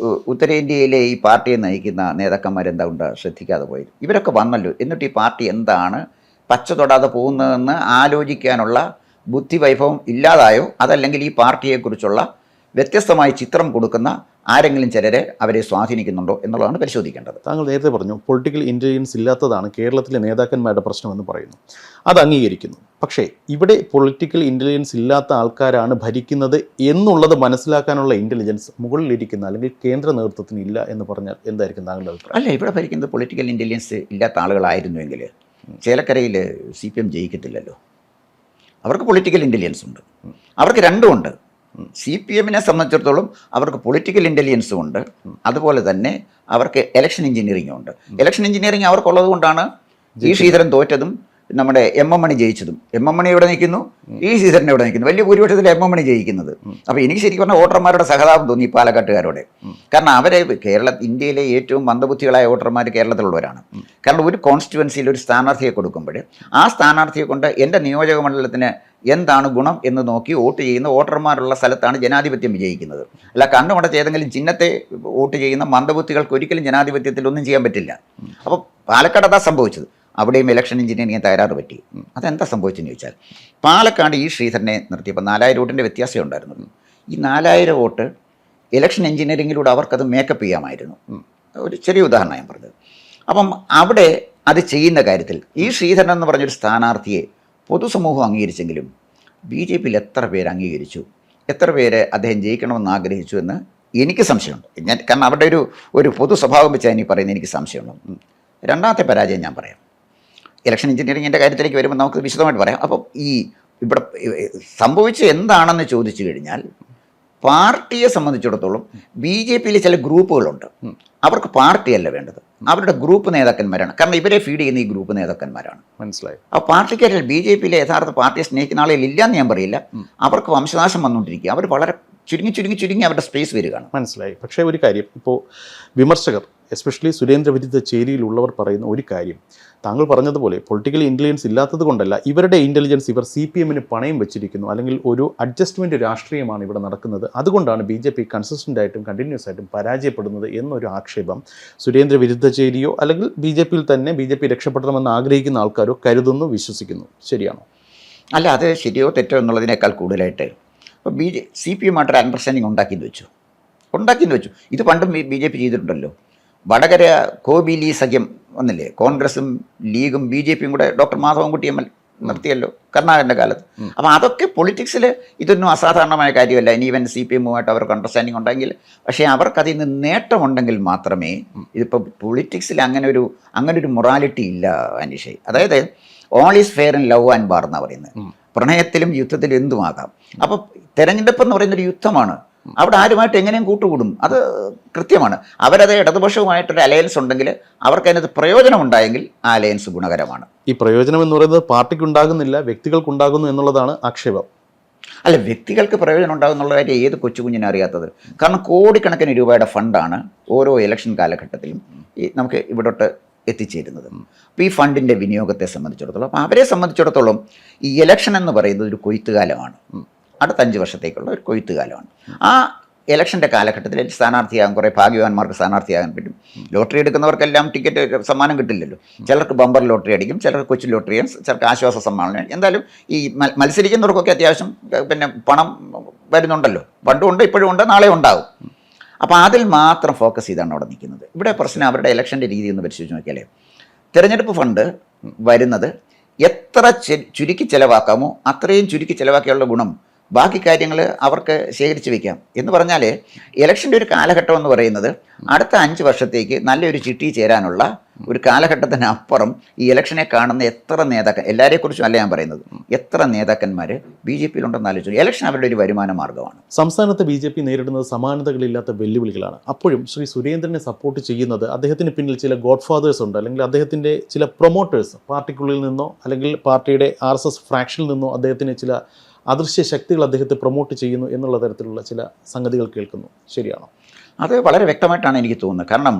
ഉത്തരേന്ത്യയിലെ ഈ പാർട്ടിയെ നയിക്കുന്ന നേതാക്കന്മാരെന്താ ഉണ്ട് ശ്രദ്ധിക്കാതെ പോയത്. ഇവരൊക്കെ വന്നല്ലോ, എന്നിട്ട് ഈ പാർട്ടി എന്താണ് പച്ച തൊടാതെ പോകുന്നതെന്ന് ആലോചിക്കാനുള്ള ബുദ്ധിവൈഭവം ഇല്ലാതായോ, അതല്ലെങ്കിൽ ഈ പാർട്ടിയെക്കുറിച്ചുള്ള വ്യത്യസ്തമായ ചിത്രം കൊടുക്കുന്ന ആരെങ്കിലും ചിലരെ അവരെ സ്വാധീനിക്കുന്നുണ്ടോ എന്നുള്ളതാണ് പരിശോധിക്കേണ്ടത്. താങ്കൾ നേരത്തെ പറഞ്ഞു പൊളിറ്റിക്കൽ ഇൻ്റലിജൻസ് ഇല്ലാത്തതാണ് കേരളത്തിലെ നേതാക്കന്മാരുടെ പ്രശ്നമെന്ന് പറയുന്നു. അത് അംഗീകരിക്കുന്നു. പക്ഷേ ഇവിടെ പൊളിറ്റിക്കൽ ഇൻ്റലിജൻസ് ഇല്ലാത്ത ആൾക്കാരാണ് ഭരിക്കുന്നത് എന്നുള്ളത് മനസ്സിലാക്കാനുള്ള ഇൻ്റലിജൻസ് മുകളിലിരിക്കുന്ന അല്ലെങ്കിൽ കേന്ദ്ര നേതൃത്വത്തിന് ഇല്ല എന്ന് പറഞ്ഞാൽ എന്തായിരിക്കും താങ്കളുടെ അഭിപ്രായം? അല്ല, ഇവിടെ ഭരിക്കുന്നത് പൊളിറ്റിക്കൽ ഇൻ്റലിജൻസ് ഇല്ലാത്ത ആളുകളായിരുന്നുവെങ്കിൽ ചേലക്കരയിൽ CPM ജയിക്കത്തില്ലല്ലോ. അവർക്ക് പൊളിറ്റിക്കൽ ഇൻ്റലിജൻസ് ഉണ്ട്. അവർക്ക് രണ്ടുമുണ്ട്. CPMനെ സംബന്ധിച്ചിടത്തോളം അവർക്ക് പൊളിറ്റിക്കൽ ഇൻ്റലിജൻസും ഉണ്ട്, അതുപോലെ തന്നെ അവർക്ക് ഇലക്ഷൻ എഞ്ചിനീയറിംഗും ഉണ്ട്. ഇലക്ഷൻ എഞ്ചിനീയറിംഗ് അവർക്കുള്ളത് കൊണ്ടാണ് ഈ ശ്രീധരൻ തോറ്റതും നമ്മുടെ MM മണി ജയിച്ചതും. MM മണി എവിടെ നിൽക്കുന്നു, ഈ ശ്രീധരൻ എവിടെ നിൽക്കുന്നു? വലിയ ഭൂരിപക്ഷത്തിൽ MM മണി ജയിക്കുന്നത്. അപ്പോൾ എനിക്ക് ശരിക്കും പറഞ്ഞാൽ വോട്ടർമാരുടെ സഹതാപം തോന്നി ഈ പാലക്കാട്ടുകാരോടെ. കാരണം അവരെ ഇന്ത്യയിലെ ഏറ്റവും മന്ദബുദ്ധികളായ വോട്ടർമാർ കേരളത്തിലുള്ളവരാണ്. കാരണം ഒരു കോൺസ്റ്റിറ്റ്യുവൻസിയിൽ ഒരു സ്ഥാനാർത്ഥിയെ കൊടുക്കുമ്പോൾ ആ സ്ഥാനാർത്ഥിയെ കൊണ്ട് എൻ്റെ നിയോജക മണ്ഡലത്തിന് എന്താണ് ഗുണം എന്ന് നോക്കി വോട്ട് ചെയ്യുന്ന വോട്ടർമാരുള്ള സ്ഥലത്താണ് ജനാധിപത്യം വിജയിക്കുന്നത്. അല്ല കണ്ണുമടച്ച് ഏതെങ്കിലും ചിഹ്നത്തെ വോട്ട് ചെയ്യുന്ന മന്ദബുദ്ധികൾക്ക് ഒരിക്കലും ജനാധിപത്യത്തിൽ ഒന്നും ചെയ്യാൻ പറ്റില്ല. അപ്പോൾ പാലക്കാട് അതാ സംഭവിച്ചത്. അവിടെയും ഇലക്ഷൻ എഞ്ചിനീയറിംഗ് തകരാറ് പറ്റി. അതെന്താ സംഭവിച്ചെന്ന് ചോദിച്ചാൽ, പാലക്കാട് ഈ ശ്രീധരനെ നിർത്തിയപ്പോൾ 4000 വോട്ടിൻ്റെ വ്യത്യാസം ഉണ്ടായിരുന്നു. ഈ 4000 വോട്ട് ഇലക്ഷൻ എഞ്ചിനീയറിംഗിലൂടെ അവർക്കത് മേക്കപ്പ് ചെയ്യാമായിരുന്നു. ഒരു ചെറിയ ഉദാഹരണം ഞാൻ പറഞ്ഞത്. അപ്പം അവിടെ അത് ചെയ്യുന്ന കാര്യത്തിൽ ഈ ശ്രീധരൻ എന്ന് പറഞ്ഞൊരു സ്ഥാനാർത്ഥിയെ പൊതുസമൂഹം അംഗീകരിച്ചെങ്കിലും ബി ജെ പിയിൽ എത്ര പേര് അംഗീകരിച്ചു, എത്ര പേര് അദ്ദേഹം ജയിക്കണമെന്ന് ആഗ്രഹിച്ചു എന്ന് എനിക്ക് സംശയമുണ്ട്. കാരണം അവരുടെ ഒരു പൊതു സ്വഭാവം വെച്ചാൽ എനിക്ക് പറയുന്നത് എനിക്ക് സംശയമുണ്ട്. രണ്ടാമത്തെ പരാജയം ഞാൻ പറയാം. ഇലക്ഷൻ എഞ്ചിനീയറിങ്ങിൻ്റെ കാര്യത്തിലേക്ക് വരുമ്പോൾ നമുക്ക് വിശദമായിട്ട് പറയാം. അപ്പം ഇവിടെ സംഭവിച്ചത് എന്താണെന്ന് ചോദിച്ചു കഴിഞ്ഞാൽ, പാർട്ടിയെ സംബന്ധിച്ചിടത്തോളം ബി ജെ പിയിൽ ചില ഗ്രൂപ്പുകളുണ്ട്. അവർക്ക് പാർട്ടിയല്ല വേണ്ടത്, അവരുടെ ഗ്രൂപ്പ് നേതാക്കന്മാരാണ്. കാരണം ഇവരെ ഫീഡ് ചെയ്യുന്ന ഈ ഗ്രൂപ്പ് നേതാക്കന്മാരാണ്. മനസ്സിലായി. ആ പാർട്ടിക്കാരിൽ ബി ജെ പിയിലെ യഥാർത്ഥ പാർട്ടിയെ സ്നേഹിക്കുന്ന ആളുകൾ ഇല്ലയെന്ന് ഞാൻ പറയില്ല. അവർക്ക് വംശനാശം വന്നുകൊണ്ടിരിക്കുക. അവർ വളരെ ചുരുങ്ങി അവരുടെ സ്പേസ് വരികയാണ്. മനസ്സിലായി. പക്ഷേ ഒരു കാര്യം, ഇപ്പോൾ വിമർശകർ എസ്പെഷ്യലി സുരേന്ദ്ര വിരുദ്ധ ചേരിയിലുള്ളവർ പറയുന്ന ഒരു കാര്യം, താങ്കൾ പറഞ്ഞതുപോലെ പൊളിറ്റിക്കൽ ഇൻ്റലിജൻസ് ഇല്ലാത്തത് കൊണ്ടല്ല, ഇവരുടെ ഇൻ്റലിജൻസ് ഇവർ CPM-ന് പണയം വെച്ചിരിക്കുന്നു, അല്ലെങ്കിൽ ഒരു അഡ്ജസ്റ്റ്മെൻറ്റ് രാഷ്ട്രീയമാണ് ഇവിടെ നടക്കുന്നത്, അതുകൊണ്ടാണ് BJP കൺസിസ്റ്റൻ്റ് ആയിട്ടും കണ്ടിന്യൂസ് ആയിട്ടും പരാജയപ്പെടുന്നത് എന്നൊരു ആക്ഷേപം സുരേന്ദ്ര വിരുദ്ധ ചേരിയോ അല്ലെങ്കിൽ BJP-യിൽ തന്നെ BJP രക്ഷപ്പെടണമെന്ന് ആഗ്രഹിക്കുന്ന ആൾക്കാരോ കരുതുന്നു, വിശ്വസിക്കുന്നു. ശരിയാണോ? അല്ല, അത് ശരിയോ തെറ്റോ എന്നുള്ളതിനേക്കാൾ കൂടുതലായിട്ട് ഇപ്പോൾ CPM-ആയിട്ടൊരു അണ്ടർസ്റ്റാൻഡിങ് ഉണ്ടാക്കിയെന്ന് വെച്ചു. ഇത് പണ്ടും BJP ചെയ്തിട്ടുണ്ടല്ലോ. വടകര കോബിലി സഖ്യം വന്നില്ലേ, കോൺഗ്രസും ലീഗും BJP-യും കൂടെ ഡോക്ടർ മാധവൻകുട്ടി ML നിർത്തിയല്ലോ കർണാടകൻ്റെ കാലത്ത്. അപ്പോൾ അതൊക്കെ പൊളിറ്റിക്സിൽ ഇതൊന്നും അസാധാരണമായ കാര്യമല്ല. ഇനി ഈവൻ CPM-ഉമായിട്ട് അവർക്ക് അണ്ടർസ്റ്റാൻഡിങ് ഉണ്ടെങ്കിൽ, പക്ഷേ അവർക്ക് അതിൽ നിന്ന് നേട്ടമുണ്ടെങ്കിൽ മാത്രമേ, ഇതിപ്പോൾ പൊളിറ്റിക്സിൽ അങ്ങനെ ഒരു മൊറാലിറ്റി ഇല്ല അനീഷേ. അതായത് all is fair in love and war എന്നാണ് പറയുന്നത്. പ്രണയത്തിലും യുദ്ധത്തിലും എന്തുമാകാം. അപ്പോൾ തെരഞ്ഞെടുപ്പ് എന്ന് പറയുന്നൊരു യുദ്ധമാണ്. അവിടെ ആരുമായിട്ട് എങ്ങനെയും കൂട്ടുകൂടും, അത് കൃത്യമാണ്. അവരത് ഇടതുപക്ഷവുമായിട്ടൊരു അലയൻസ് ഉണ്ടെങ്കിൽ അവർക്ക് അതിനകത്ത് പ്രയോജനം ഉണ്ടായെങ്കിൽ ആ അലയൻസ് ഗുണകരമാണ്. ഈ പ്രയോജനം എന്ന് പറയുന്നത് പാർട്ടിക്കുണ്ടാകുന്നില്ല, വ്യക്തികൾക്കുണ്ടാകുന്നു എന്നുള്ളതാണ് ആക്ഷേപം. അല്ല, വ്യക്തികൾക്ക് പ്രയോജനം ഉണ്ടാകുന്നുള്ള കാര്യം ഏത് കൊച്ചുകുഞ്ഞിനെ അറിയാത്തത്? കാരണം കോടിക്കണക്കിന് രൂപയുടെ ഫണ്ടാണ് ഓരോ ഇലക്ഷൻ കാലഘട്ടത്തിലും നമുക്ക് ഇവിടോട്ട് എത്തിച്ചേരുന്നത്. അപ്പോൾ ഈ ഫണ്ടിൻ്റെ വിനിയോഗത്തെ സംബന്ധിച്ചിടത്തോളം, അപ്പോൾ അവരെ സംബന്ധിച്ചിടത്തോളം ഈ ഇലക്ഷൻ എന്ന് പറയുന്നത് ഒരു കൊയ്ത്തുകാലമാണ്. അടുത്ത 5 വർഷത്തേക്കുള്ള ഒരു കൊയ്ത്തുകാലമാണ്. ആ ഇലക്ഷൻ്റെ കാലഘട്ടത്തിൽ സ്ഥാനാർത്ഥിയാകാൻ കുറേ ഭാഗ്യവാന്മാർക്ക് സ്ഥാനാർത്ഥിയാകാൻ പറ്റും. ലോട്ടറി എടുക്കുന്നവർക്കെല്ലാം ടിക്കറ്റ് സമ്മാനം കിട്ടില്ലല്ലോ. ചിലർക്ക് ബമ്പർ ലോട്ടറി അടിക്കും, ചിലർക്ക് കൊച്ചു ലോട്ടറി ചെയ്യാൻ, ചിലർക്ക് ആശ്വാസ സമ്മാനം. എന്തായാലും ഈ മത്സരിക്കുന്നവർക്കൊക്കെ അത്യാവശ്യം പണം വരുന്നുണ്ടല്ലോ. പണ്ടും ഉണ്ട്, ഇപ്പോഴും ഉണ്ട്, നാളെ ഉണ്ടാകും. അപ്പോൾ അതിൽ മാത്രം ഫോക്കസ് ചെയ്താണ് അവിടെ നിൽക്കുന്നത്. ഇവിടെ പ്രശ്നം അവരുടെ ഇലക്ഷൻ്റെ രീതി ഒന്ന് പരിശോധിച്ച് നോക്കിയാലേ, തിരഞ്ഞെടുപ്പ് ഫണ്ട് വരുന്നത് എത്ര ചുരുക്കി ചിലവാക്കാമോ അത്രയും ചുരുക്കി ചിലവാക്കിയുള്ള ഗുണം ബാക്കി കാര്യങ്ങൾ അവർക്ക് ശേഖരിച്ച് വയ്ക്കാം. എന്ന് പറഞ്ഞാൽ ഇലക്ഷൻ്റെ ഒരു കാലഘട്ടം എന്ന് പറയുന്നത് അടുത്ത 5 വർഷത്തേക്ക് നല്ലൊരു ചിട്ടി ചേരാനുള്ള ഒരു കാലഘട്ടത്തിനപ്പുറം ഈ ഇലക്ഷനെ കാണുന്ന എത്ര നേതാക്കൾ, എല്ലാവരെക്കുറിച്ചും അല്ല ഞാൻ പറയുന്നത്, എത്ര നേതാക്കന്മാർ BJP-യിലുണ്ടെന്ന് ആലോചിച്ചു. ഇലക്ഷൻ അവരുടെ ഒരു വരുമാന മാർഗ്ഗമാണ്. സംസ്ഥാനത്ത് BJP നേരിടുന്നത് സമാനതകളില്ലാത്ത വെല്ലുവിളികളാണ്. അപ്പോഴും ശ്രീ സുരേന്ദ്രനെ സപ്പോർട്ട് ചെയ്യുന്നത് അദ്ദേഹത്തിന് പിന്നിൽ ചില ഗോഡ് ഫാദേഴ്സ് ഉണ്ട്, അല്ലെങ്കിൽ അദ്ദേഹത്തിൻ്റെ ചില പ്രൊമോട്ടേഴ്സ്, പാർട്ടിക്കുള്ളിൽ നിന്നോ അല്ലെങ്കിൽ പാർട്ടിയുടെ RSS ഫ്രാക്ഷനിൽ നിന്നോ അദ്ദേഹത്തിന് ചില അദൃശ്യ ശക്തികൾ അദ്ദേഹത്തെ പ്രൊമോട്ട് ചെയ്യുന്നു എന്നുള്ള തരത്തിലുള്ള ചില സംഗതികൾ കേൾക്കുന്നു. ശരിയാണോ? അത് വളരെ വ്യക്തമായിട്ടാണ് എനിക്ക് തോന്നുന്നത്. കാരണം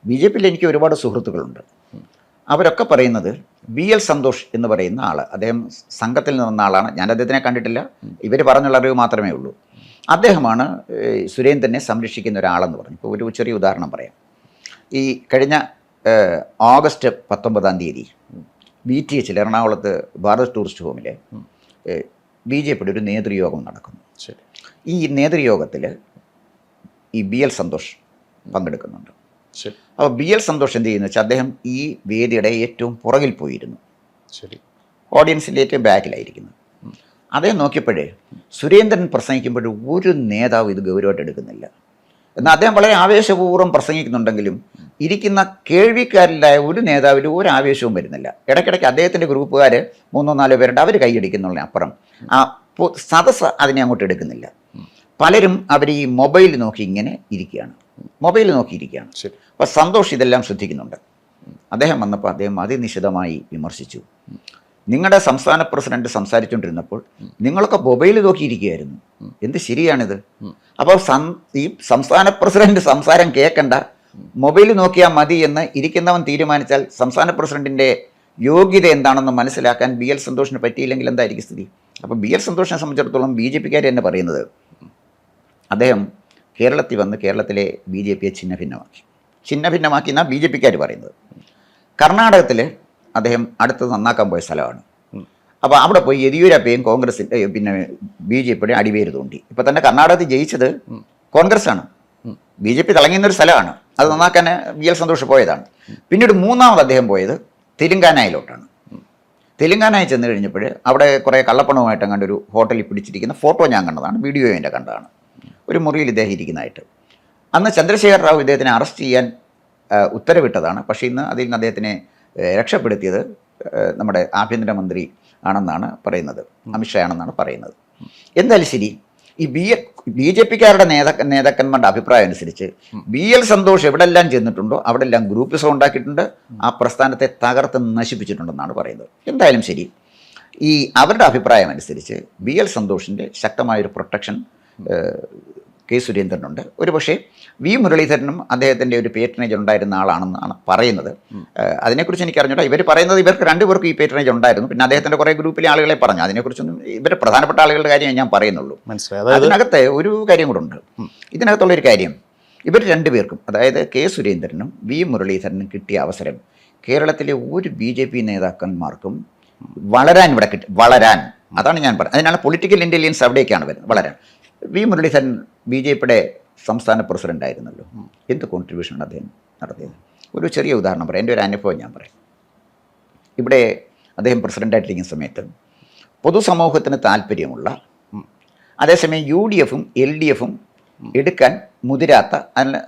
BJP-യിൽ എനിക്ക് ഒരുപാട് സുഹൃത്തുക്കളുണ്ട്. അവരൊക്കെ പറയുന്നത് BL സന്തോഷ് എന്ന് പറയുന്ന ആൾ, അദ്ദേഹം സംഘത്തിൽ നിന്ന ആളാണ്. ഞാൻ അദ്ദേഹത്തിനെ കണ്ടിട്ടില്ല, ഇവർ പറഞ്ഞുള്ള അറിവ് മാത്രമേ ഉള്ളൂ. അദ്ദേഹമാണ് സുരേന്ദ്രനെ സംരക്ഷിക്കുന്ന ഒരാളെന്ന് പറഞ്ഞു. ഇപ്പോൾ ഒരു ചെറിയ ഉദാഹരണം പറയാം. ഈ കഴിഞ്ഞ ഓഗസ്റ്റ് 19-ാം തീയതി BTH എറണാകുളത്ത് ഭാരത് ടൂറിസ്റ്റ് ഹോമിൽ BJP-യുടെ ഒരു നേതൃയോഗം നടക്കുന്നു. ഈ നേതൃയോഗത്തിൽ ഈ BL സന്തോഷ് പങ്കെടുക്കുന്നുണ്ട്. അപ്പോൾ BL സന്തോഷ് എന്ത് ചെയ്യുന്നു വെച്ചാൽ, അദ്ദേഹം ഈ വേദിയുടെ ഏറ്റവും പുറകിൽ പോയിരുന്നു, ഓഡിയൻസിൻ്റെ ഏറ്റവും ബാക്കിലായിരിക്കുന്നു. അദ്ദേഹം നോക്കിയപ്പോഴേ സുരേന്ദ്രൻ പ്രസംഗിക്കുമ്പോൾ ഒരു നേതാവ് ഇത് ഗൗരവമായിട്ട് എടുക്കുന്നില്ല. എന്നാൽ അദ്ദേഹം വളരെ ആവേശപൂർവ്വം പ്രസംഗിക്കുന്നുണ്ടെങ്കിലും ഇരിക്കുന്ന കേൾവിക്കാരിലായ ഒരു നേതാവിൽ ഒരു ആവേശവും വരുന്നില്ല. ഇടയ്ക്കിടയ്ക്ക് അദ്ദേഹത്തിൻ്റെ ഗ്രൂപ്പുകാർ 3-4 പേരുണ്ട്, അവർ കൈയടിക്കുന്നുള്ളതിനപ്പുറം ആ സദസ്സ് അതിനെ അങ്ങോട്ട് എടുക്കുന്നില്ല. പലരും അവർ ഈ മൊബൈൽ നോക്കി ഇങ്ങനെ ഇരിക്കുകയാണ്, മൊബൈൽ നോക്കിയിരിക്കുകയാണ്. അപ്പോൾ സന്തോഷ് ഇതെല്ലാം ശ്രദ്ധിക്കുന്നുണ്ട്. അദ്ദേഹം വന്നപ്പോൾ അദ്ദേഹം അതിനിശിതമായി വിമർശിച്ചു. നിങ്ങളുടെ സംസ്ഥാന പ്രസിഡന്റ് സംസാരിച്ചുകൊണ്ടിരുന്നപ്പോൾ നിങ്ങളൊക്കെ മൊബൈൽ നോക്കിയിരിക്കുകയായിരുന്നു, എന്ത് ശരിയാണിത്? അപ്പോൾ ഈ സംസ്ഥാന പ്രസിഡന്റ് സംസാരം കേൾക്കണ്ട, മൊബൈൽ നോക്കിയാൽ മതി എന്ന് ഇരിക്കുന്നവൻ തീരുമാനിച്ചാൽ സംസ്ഥാന പ്രസിഡന്റിൻ്റെ യോഗ്യത എന്താണെന്ന് മനസ്സിലാക്കാൻ BL സന്തോഷിന് പറ്റിയില്ലെങ്കിൽ എന്തായിരിക്കും സ്ഥിതി? അപ്പോൾ BL സന്തോഷിനെ സംബന്ധിച്ചിടത്തോളം BJP-ക്കാർ തന്നെ പറയുന്നത്, അദ്ദേഹം കേരളത്തിൽ വന്ന് കേരളത്തിലെ BJP-യെ ഛിന്നഭിന്നമാക്കി എന്നാണ് BJP-ക്കാർ പറയുന്നത്. കർണാടകത്തിൽ അദ്ദേഹം അടുത്ത് നന്നാക്കാൻ പോയ സ്ഥലമാണ്. അപ്പോൾ അവിടെ പോയി യെദ്യൂരപ്പയും കോൺഗ്രസിൻ്റെ BJP-യുടെ അടിവേര് തോണ്ടി. ഇപ്പോൾ തന്നെ കർണാടകത്തിൽ ജയിച്ചത് കോൺഗ്രസ്സാണ്. BJP തിളങ്ങുന്നൊരു സ്ഥലമാണ്, അത് നന്നാക്കാൻ BL സന്തോഷ് പോയതാണ്. പിന്നീട് 3ാമത് അദ്ദേഹം പോയത് തെലുങ്കാനയിലോട്ടാണ്. തെലുങ്കാനയിൽ ചെന്ന് കഴിഞ്ഞപ്പോൾ അവിടെ കുറേ കള്ളപ്പണവുമായിട്ട് കണ്ട ഒരു ഹോട്ടലിൽ പിടിച്ചിരിക്കുന്ന ഫോട്ടോ ഞാൻ കണ്ടതാണ്, വീഡിയോ എൻ്റെ കണ്ടതാണ്. ഒരു മുറിയിൽ ഇദ്ദേഹം ഇരിക്കുന്നതായിട്ട്. അന്ന് ചന്ദ്രശേഖർ റാവു ഇദ്ദേഹത്തിനെ അറസ്റ്റ് ചെയ്യാൻ ഉത്തരവിട്ടതാണ്. പക്ഷേ ഇന്ന് അതിൽ നിന്ന് അദ്ദേഹത്തിനെ രക്ഷപ്പെടുത്തിയത് നമ്മുടെ ആഭ്യന്തരമന്ത്രി ആണെന്നാണ് പറയുന്നത്, അമിത്ഷാ ആണെന്നാണ് പറയുന്നത്. എന്തായാലും ശരി, ഈ BJP-ക്കാരുടെ നേതാക്കന്മാരുടെ അഭിപ്രായം അനുസരിച്ച് BL സന്തോഷ് എവിടെല്ലാം ചെന്നിട്ടുണ്ടോ അവിടെല്ലാം ഗ്രൂപ്പിസം ഉണ്ടാക്കിയിട്ടുണ്ട്, ആ പ്രസ്ഥാനത്തെ തകർത്ത് നശിപ്പിച്ചിട്ടുണ്ടെന്നാണ് പറയുന്നത്. എന്തായാലും ശരി, ഈ അവരുടെ അഭിപ്രായം അനുസരിച്ച് BL സന്തോഷിൻ്റെ ശക്തമായൊരു പ്രൊട്ടക്ഷൻ കെ സുരേന്ദ്രനുണ്ട്. ഒരു പക്ഷേ മുരളീധരനും അദ്ദേഹത്തിൻ്റെ ഒരു പേറ്റനേജ് ഉണ്ടായിരുന്ന ആളാണെന്നാണ് പറയുന്നത്. അതിനെക്കുറിച്ച് എനിക്ക് അറിഞ്ഞൂടാ. ഇവർ പറയുന്നത് ഇവർക്ക് രണ്ടുപേർക്കും ഈ പേറ്റനേജ് ഉണ്ടായിരുന്നു. പിന്നെ അദ്ദേഹത്തിൻ്റെ കുറേ ഗ്രൂപ്പിലെ ആളുകളെ പറഞ്ഞു. അതിനെക്കുറിച്ചൊന്നും ഇവർ പ്രധാനപ്പെട്ട ആളുകളുടെ കാര്യം ഞാൻ പറയുന്നുള്ളൂ. അതിനകത്ത് ഒരു കാര്യം കൂടെ ഉണ്ട്. ഇതിനകത്തുള്ളൊരു കാര്യം, ഇവർ രണ്ടുപേർക്കും, അതായത് കെ സുരേന്ദ്രനും മുരളീധരനും കിട്ടിയ അവസരം കേരളത്തിലെ ഒരു BJP നേതാക്കന്മാർക്കും വളരാൻ ഇവിടെ കിട്ടി. വളരാൻ, അതാണ് ഞാൻ പറയുന്നത്. അതിനാണ് പൊളിറ്റിക്കൽ ഇൻ്റലിജൻസ് അവിടേക്കാണ് വരുന്നത്. വളരാൻ മുരളീധരൻ BJP-യുടെ സംസ്ഥാന പ്രസിഡന്റ് ആയിരുന്നല്ലോ. എന്ത് കോൺട്രിബ്യൂഷനാണ് അദ്ദേഹം നടത്തിയത്? ഒരു ചെറിയ ഉദാഹരണം പറയാം, എൻ്റെ ഒരു അനുഭവം ഞാൻ പറയാം. ഇവിടെ അദ്ദേഹം പ്രസിഡൻ്റായിട്ടിരിക്കുന്ന സമയത്ത് പൊതുസമൂഹത്തിന് താല്പര്യമുള്ള, അതേസമയം UDF-ഉം LDF-ഉം എടുക്കാൻ മുതിരാത്ത, അതിന്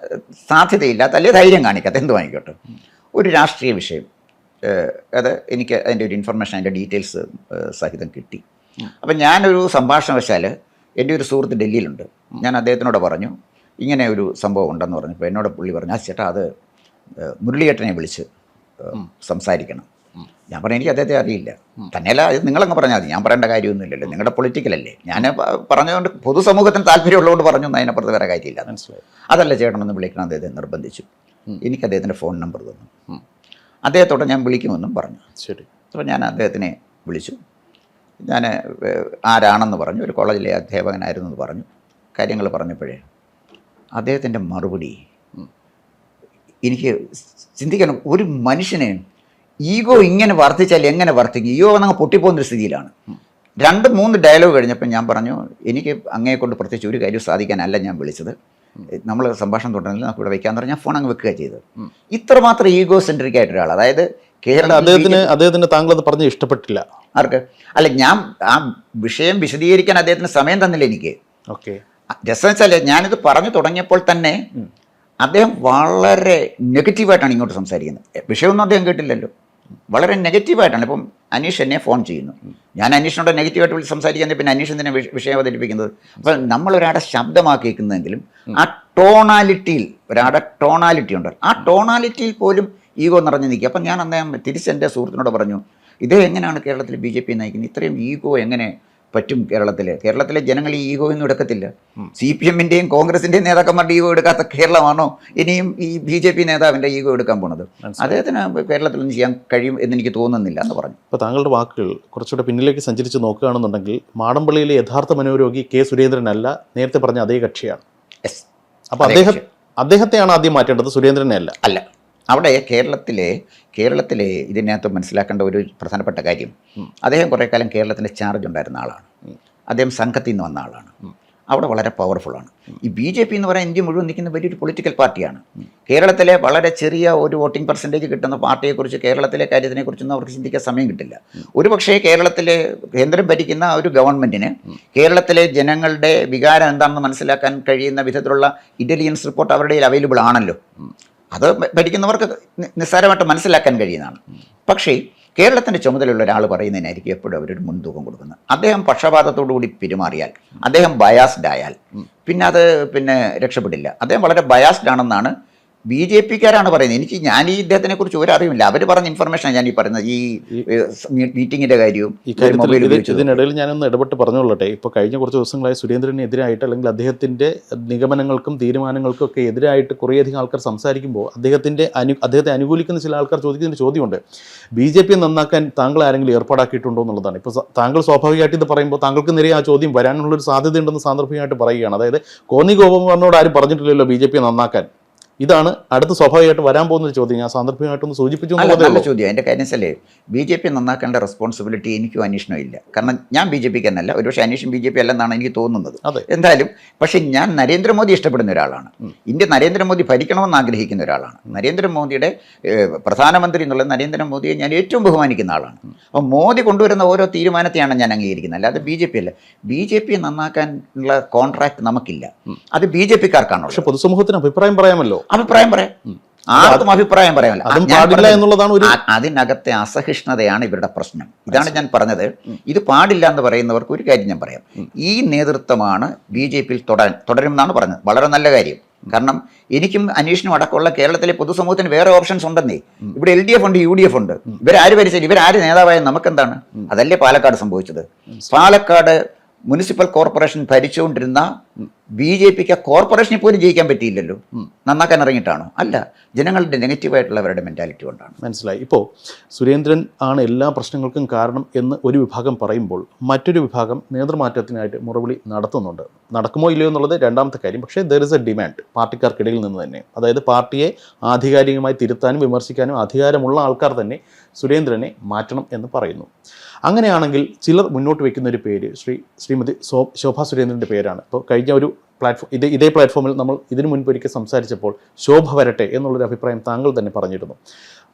സാധ്യതയില്ലാത്ത, അല്ലെങ്കിൽ ധൈര്യം കാണിക്കാത്ത, എന്ത് വാങ്ങിക്കോട്ടെ, ഒരു രാഷ്ട്രീയ വിഷയം, അത് എനിക്ക് അതിൻ്റെ ഒരു ഇൻഫർമേഷൻ, അതിൻ്റെ ഡീറ്റെയിൽസ് സഹിതം കിട്ടി. അപ്പം ഞാനൊരു സംഭാഷണവശാൽ, എൻ്റെ ഒരു സുഹൃത്ത് ഡൽഹിയിലുണ്ട്, ഞാൻ അദ്ദേഹത്തിനോട് പറഞ്ഞു ഇങ്ങനെ ഒരു സംഭവം ഉണ്ടെന്ന് പറഞ്ഞപ്പോൾ എന്നോട് പുള്ളി പറഞ്ഞു, ആ ചേട്ടാ അത് മുരളിയേട്ടനെ വിളിച്ച് സംസാരിക്കണം. ഞാൻ പറഞ്ഞു എനിക്ക് അദ്ദേഹത്തെ അറിയില്ല. തന്നെയല്ല, ഇത് നിങ്ങളങ്ങ് പറഞ്ഞാൽ മതി, ഞാൻ പറയേണ്ട കാര്യമൊന്നുമില്ലല്ലോ, നിങ്ങളുടെ പൊളിറ്റിക്കലല്ലേ. ഞാൻ പറഞ്ഞതുകൊണ്ട് പൊതുസമൂഹത്തിന് താല്പര്യമുള്ളതുകൊണ്ട് പറഞ്ഞു, അതിനപ്പുറത്ത് വേറെ കാര്യമില്ല. അതല്ല, ചേട്ടനൊന്ന് വിളിക്കണം, അദ്ദേഹത്തെ നിർബന്ധിച്ചു. എനിക്ക് അദ്ദേഹത്തിൻ്റെ ഫോൺ നമ്പർ തന്നു. അദ്ദേഹത്തോടെ ഞാൻ വിളിക്കുമെന്നും പറഞ്ഞു. ശരി. അപ്പോൾ ഞാൻ അദ്ദേഹത്തിനെ വിളിച്ചു. ഞാൻ ആരാണെന്ന് പറഞ്ഞു, ഒരു കോളേജിലെ അധ്യാപകനായിരുന്നു എന്ന് പറഞ്ഞു. കാര്യങ്ങൾ പറഞ്ഞപ്പോഴേ അദ്ദേഹത്തിൻ്റെ മറുപടി എനിക്ക് ചിന്തിക്കാൻ, ഒരു മനുഷ്യന് ഈഗോ ഇങ്ങനെ വർദ്ധിച്ചാൽ എങ്ങനെ വർദ്ധിക്കും? ഈഗോ വന്നങ്ങ് പൊട്ടിപ്പോകുന്നൊരു സ്ഥിതിയിലാണ്. 2-3 ഡയലോഗ് കഴിഞ്ഞപ്പോൾ ഞാൻ പറഞ്ഞു, എനിക്ക് അങ്ങയെ കൊണ്ട് പ്രത്യേകിച്ച് ഒരു കാര്യം സാധിക്കാനല്ല ഞാൻ വിളിച്ചത്, നമ്മൾ സംഭാഷണം തുടർന്നില്ല, നമുക്ക് ഇവിടെ വയ്ക്കാമെന്ന് പറഞ്ഞാൽ ഫോൺ അങ്ങ് വെക്കുക ചെയ്തത്. ഇത്രമാത്രം ഈഗോ സെൻട്രിക് ആയിട്ട് ഒരാൾ, അതായത് അദ്ദേഹത്തിന് താങ്കളത് പറഞ്ഞ് ഇഷ്ടപ്പെട്ടില്ല. ആർക്ക്? അല്ല, ഞാൻ ആ വിഷയം വിശദീകരിക്കാൻ അദ്ദേഹത്തിന് സമയം തന്നില്ല എനിക്ക്. ഓക്കെ. രസം വെച്ചാൽ ഞാനിത് പറഞ്ഞു തുടങ്ങിയപ്പോൾ തന്നെ അദ്ദേഹം വളരെ നെഗറ്റീവായിട്ടാണ് ഇങ്ങോട്ട് സംസാരിക്കുന്നത്. വിഷയമൊന്നും അദ്ദേഹം കേട്ടില്ലല്ലോ, വളരെ നെഗറ്റീവായിട്ടാണ്. ഇപ്പം അനീഷ് എന്നെ ഫോൺ ചെയ്യുന്നു, ഞാൻ അനീഷിനോട് നെഗറ്റീവായിട്ട് വിളിച്ച് സംസാരിക്കുന്നത്, പിന്നെ അനീഷ് എന്തിനാ വിഷയം അവതരിപ്പിക്കുന്നത്? അപ്പം നമ്മളൊരാടെ ശബ്ദമാക്കി കേൾക്കുന്നതെങ്കിലും ആ ടോണാലിറ്റിയിൽ, ഒരാടെ ടോണാലിറ്റി ഉണ്ട്, ആ ടോണാലിറ്റിയിൽ പോലും ഈഗോ നിറഞ്ഞു നിൽക്കുക. അപ്പം ഞാൻ അദ്ദേഹം തിരിച്ചെൻ്റെ സുഹൃത്തിനോട് പറഞ്ഞു, ഇതേ എങ്ങനെയാണ് കേരളത്തിൽ BJP നയിക്കുന്നത്? ഇത്രയും ഈഗോ എങ്ങനെ പറ്റും കേരളത്തിലെ ജനങ്ങൾ ഈ ഈഗോ ഒന്നും എടുക്കത്തില്ല. CPM-ൻ്റെയും കോൺഗ്രസിൻ്റെയും നേതാക്കന്മാരുടെ ഈഗോ എടുക്കാത്ത കേരളമാണോ ഇനിയും ഈ BJP നേതാവിൻ്റെ ഈഗോ എടുക്കാൻ പോണത്? അദ്ദേഹത്തിന് കേരളത്തിലൊന്നും ചെയ്യാൻ കഴിയും എന്ന് എനിക്ക് തോന്നുന്നില്ല എന്ന് പറഞ്ഞു. അപ്പോൾ താങ്കളുടെ വാക്കുകൾ കുറച്ചുകൂടെ പിന്നിലേക്ക് സഞ്ചരിച്ച് നോക്കുകയാണെന്നുണ്ടെങ്കിൽ മാടമ്പള്ളിയിലെ യഥാർത്ഥ മനോരോഗി കെ സുരേന്ദ്രനല്ല, നേരത്തെ പറഞ്ഞ അതേ കക്ഷിയാണ്. അപ്പോൾ അദ്ദേഹത്തെയാണ് ആദ്യം മാറ്റേണ്ടത്, സുരേന്ദ്രനെ അല്ല. അല്ല, അവിടെ കേരളത്തിലെ ഇതിനകത്ത് മനസ്സിലാക്കേണ്ട ഒരു പ്രധാനപ്പെട്ട കാര്യം, അദ്ദേഹം കുറേ കാലം കേരളത്തിൻ്റെ ചാർജ് ഉണ്ടായിരുന്ന ആളാണ്. അദ്ദേഹം സംഘത്തിൽ നിന്ന് വന്ന ആളാണ്. അവിടെ വളരെ പവർഫുള്ളാണ്. ഈ BJP എന്ന് പറയുന്ന ഇന്ത്യ മുഴുവൻ നിൽക്കുന്ന വലിയൊരു പൊളിറ്റിക്കൽ പാർട്ടിയാണ്. കേരളത്തിലെ വളരെ ചെറിയ ഒരു വോട്ടിംഗ് പെർസെൻറ്റേജ് കിട്ടുന്ന പാർട്ടിയെക്കുറിച്ച്, കേരളത്തിലെ കാര്യത്തിനെക്കുറിച്ചൊന്നും അവർക്ക് ചിന്തിക്കാൻ സമയം കിട്ടില്ല. ഒരുപക്ഷേ കേരളത്തിലെ കേന്ദ്രം ഭരിക്കുന്ന ഒരു ഗവൺമെൻറ്റിന് കേരളത്തിലെ ജനങ്ങളുടെ വികാരം എന്താണെന്ന് മനസ്സിലാക്കാൻ കഴിയുന്ന വിധത്തിലുള്ള ഇൻ്റലിജൻസ് റിപ്പോർട്ട് അവരുടെ അവൈലബിൾ ആണല്ലോ. അത് ഭരിക്കുന്നവർക്ക് നിസ്സാരമായിട്ട് മനസ്സിലാക്കാൻ കഴിയുന്നതാണ്. പക്ഷേ കേരളത്തിൻ്റെ ചുമതലയുള്ള ഒരാൾ പറയുന്നതിനായിരിക്കും എപ്പോഴും അവരൊരു മുൻതൂക്കം കൊടുക്കുന്നത്. അദ്ദേഹം പക്ഷപാതത്തോടുകൂടി പെരുമാറിയാൽ, അദ്ദേഹം ബയാസ്ഡ് ആയാൽ പിന്നെ രക്ഷപ്പെടില്ല. അദ്ദേഹം വളരെ ബയാസ്ഡ് ആണെന്നാണ് BJP-ക്കാരാണ് പറയുന്നത്. ഞാൻ ഈ ഇദ്ദേഹത്തിനെ കുറിച്ച് ഒരു അറിവില്ല. അവർ പറഞ്ഞ ഇൻഫർമേഷനാണ് ഞാൻ ഈ പറയുന്നത്, ഈ മീറ്റിങ്ങിൻ്റെ കാര്യവും. ഇതിനിടയിൽ ഞാനൊന്ന് ഇടപെട്ട് പറഞ്ഞുകൊള്ളട്ടെ. ഇപ്പോൾ കഴിഞ്ഞ കുറച്ച് ദിവസങ്ങളായി സുരേന്ദ്രനെതിരായിട്ട്, അല്ലെങ്കിൽ അദ്ദേഹത്തിൻ്റെ നിഗമനങ്ങൾക്കും തീരുമാനങ്ങൾക്കും ഒക്കെ എതിരായിട്ട് കുറേയധികം ആൾക്കാർ സംസാരിക്കുമ്പോൾ അദ്ദേഹത്തെ അനുകൂലിക്കുന്ന ചില ആൾക്കാർ ചോദിക്കുന്ന ചോദ്യമുണ്ട്, BJP നന്നാക്കാൻ താങ്കൾ ആരെങ്കിലും ഏർപ്പാടാക്കിയിട്ടുണ്ടോ എന്നുള്ളതാണ്. ഇപ്പോൾ താങ്കൾ സ്വാഭാവികമായിട്ട് ഇത് പറയുമ്പോൾ താങ്കൾക്ക് നേരെ ആ ചോദ്യം വരാനുള്ളൊരു സാധ്യതയുണ്ടെന്ന് സാന്ദർഭികമായിട്ട് പറയുകയാണ്. അതായത് കോന്നി ഗോപകുമാറിനോട് ആരും പറഞ്ഞിട്ടില്ലല്ലോ BJP നന്നാക്കാൻ. ഇതാണ് അടുത്ത സ്വാഭാവികമായിട്ട് വരാൻ പോകുന്ന ഒരു ചോദ്യം. ഞാൻ സാന്ദർഭികമായിട്ടൊന്ന് സൂചിപ്പിച്ചു എന്നുള്ളതേ നല്ല ഉള്ളൂ. ചോദ്യം. എൻ്റെ കാര്യം വെച്ചാൽ BJP നന്നാക്കേണ്ട റെസ്പോൺസിബിലിറ്റി എനിക്കും അന്വേഷണം ഇല്ല. കാരണം ഞാൻ BJPക്ക് എന്നല്ല, ഒരുപക്ഷെ അന്വേഷണം BJP അല്ലെന്നാണ് എനിക്ക് തോന്നുന്നത്. അതെ. എന്തായാലും പക്ഷേ ഞാൻ നരേന്ദ്രമോദി ഇഷ്ടപ്പെടുന്ന ഒരാളാണ്. ഇന്ത്യ നരേന്ദ്രമോദി ഭരിക്കണമെന്ന് ആഗ്രഹിക്കുന്ന ഒരാളാണ്. നരേന്ദ്രമോദിയുടെ പ്രധാനമന്ത്രി എന്നുള്ള നരേന്ദ്രമോദിയെ ഞാൻ ഏറ്റവും ബഹുമാനിക്കുന്ന ആളാണ്. അപ്പോൾ മോദി കൊണ്ടുവരുന്ന ഓരോ തീരുമാനത്തെയാണ് ഞാൻ അംഗീകരിക്കുന്നത്, അല്ലാതെ BJP അല്ല. BJP നന്നാക്കാനുള്ള കോൺട്രാക്ട് നമുക്കില്ല, അത് BJPക്കാർക്കാണോ. പക്ഷെ പൊതുസമൂഹത്തിന് അഭിപ്രായം പറയാമല്ലോ. അഭിപ്രായം പറയാം, ആർക്കും അഭിപ്രായം പറയാമല്ലോ. അതും പാടില്ല എന്നുള്ളതാണ് ഒരു അതിനകത്തെ അസഹിഷ്ണുതയാണ് ഇവരുടെ പ്രശ്നം. ഇതാണ് ഞാൻ പറഞ്ഞത്. ഇത് പാടില്ല എന്ന് പറയുന്നവർക്ക് ഒരു കാര്യം ഞാൻ പറയാം. ഈ നേതൃത്വമാണ് BJPയിൽ തുടരും എന്നാണ് പറഞ്ഞത്. വളരെ നല്ല കാര്യം. കാരണം എനിക്കും അന്വേഷണം അടക്കമുള്ള കേരളത്തിലെ പൊതുസമൂഹത്തിന് വേറെ ഓപ്ഷൻസ് ഉണ്ടെന്നേ. ഇവിടെ LDF ഉണ്ട്, UDF ഉണ്ട്. ഇവരാര് ഭരിച്ചാലും ഇവരാര് നേതാവായ നമുക്കെന്താണ്? അതല്ലേ പാലക്കാട് സംഭവിച്ചത്. പാലക്കാട് മുനിസിപ്പൽ കോർപ്പറേഷൻ ഭരിച്ചുകൊണ്ടിരുന്ന BJPക്ക് കോർപ്പറേഷനിൽ പോലും ജയിക്കാൻ പറ്റിയില്ലല്ലോ. നന്നാക്കാൻ ഇറങ്ങിയിട്ടാണോ? അല്ല, ജനങ്ങളുടെ നെഗറ്റീവായിട്ടുള്ളവരുടെ മെൻറ്റാലിറ്റി കൊണ്ടാണ്. മനസ്സിലായി. ഇപ്പോൾ സുരേന്ദ്രൻ ആണ് എല്ലാ പ്രശ്നങ്ങൾക്കും കാരണം എന്ന് ഒരു വിഭാഗം പറയുമ്പോൾ മറ്റൊരു വിഭാഗം നേതൃമാറ്റത്തിനായിട്ട് മുറവിളി നടത്തുന്നുണ്ട്. നടക്കുമോ ഇല്ലയോ എന്നുള്ളത് രണ്ടാമത്തെ കാര്യം. പക്ഷേ ദർ ഇസ് എ ഡിമാൻഡ് പാർട്ടിക്കാർക്കിടയിൽ നിന്ന് തന്നെ. അതായത് പാർട്ടിയെ ആധികാരികമായി തിരുത്താനും വിമർശിക്കാനും അധികാരമുള്ള ആൾക്കാർ തന്നെ സുരേന്ദ്രനെ മാറ്റണം എന്ന് പറയുന്നു. അങ്ങനെയാണെങ്കിൽ ചിലർ മുന്നോട്ട് വയ്ക്കുന്ന ഒരു പേര് ശ്രീമതി ശോഭാ സുരേന്ദ്രൻ്റെ പേരാണ്. ഇപ്പോൾ കഴിഞ്ഞ ഒരു ഇതേ പ്ലാറ്റ്ഫോമിൽ നമ്മൾ ഇതിനു മുൻപ് ഒരിക്കൽ സംസാരിച്ചപ്പോൾ ശോഭ വരട്ടെ എന്നുള്ളൊരു അഭിപ്രായം താങ്കൾ തന്നെ പറഞ്ഞിരുന്നു.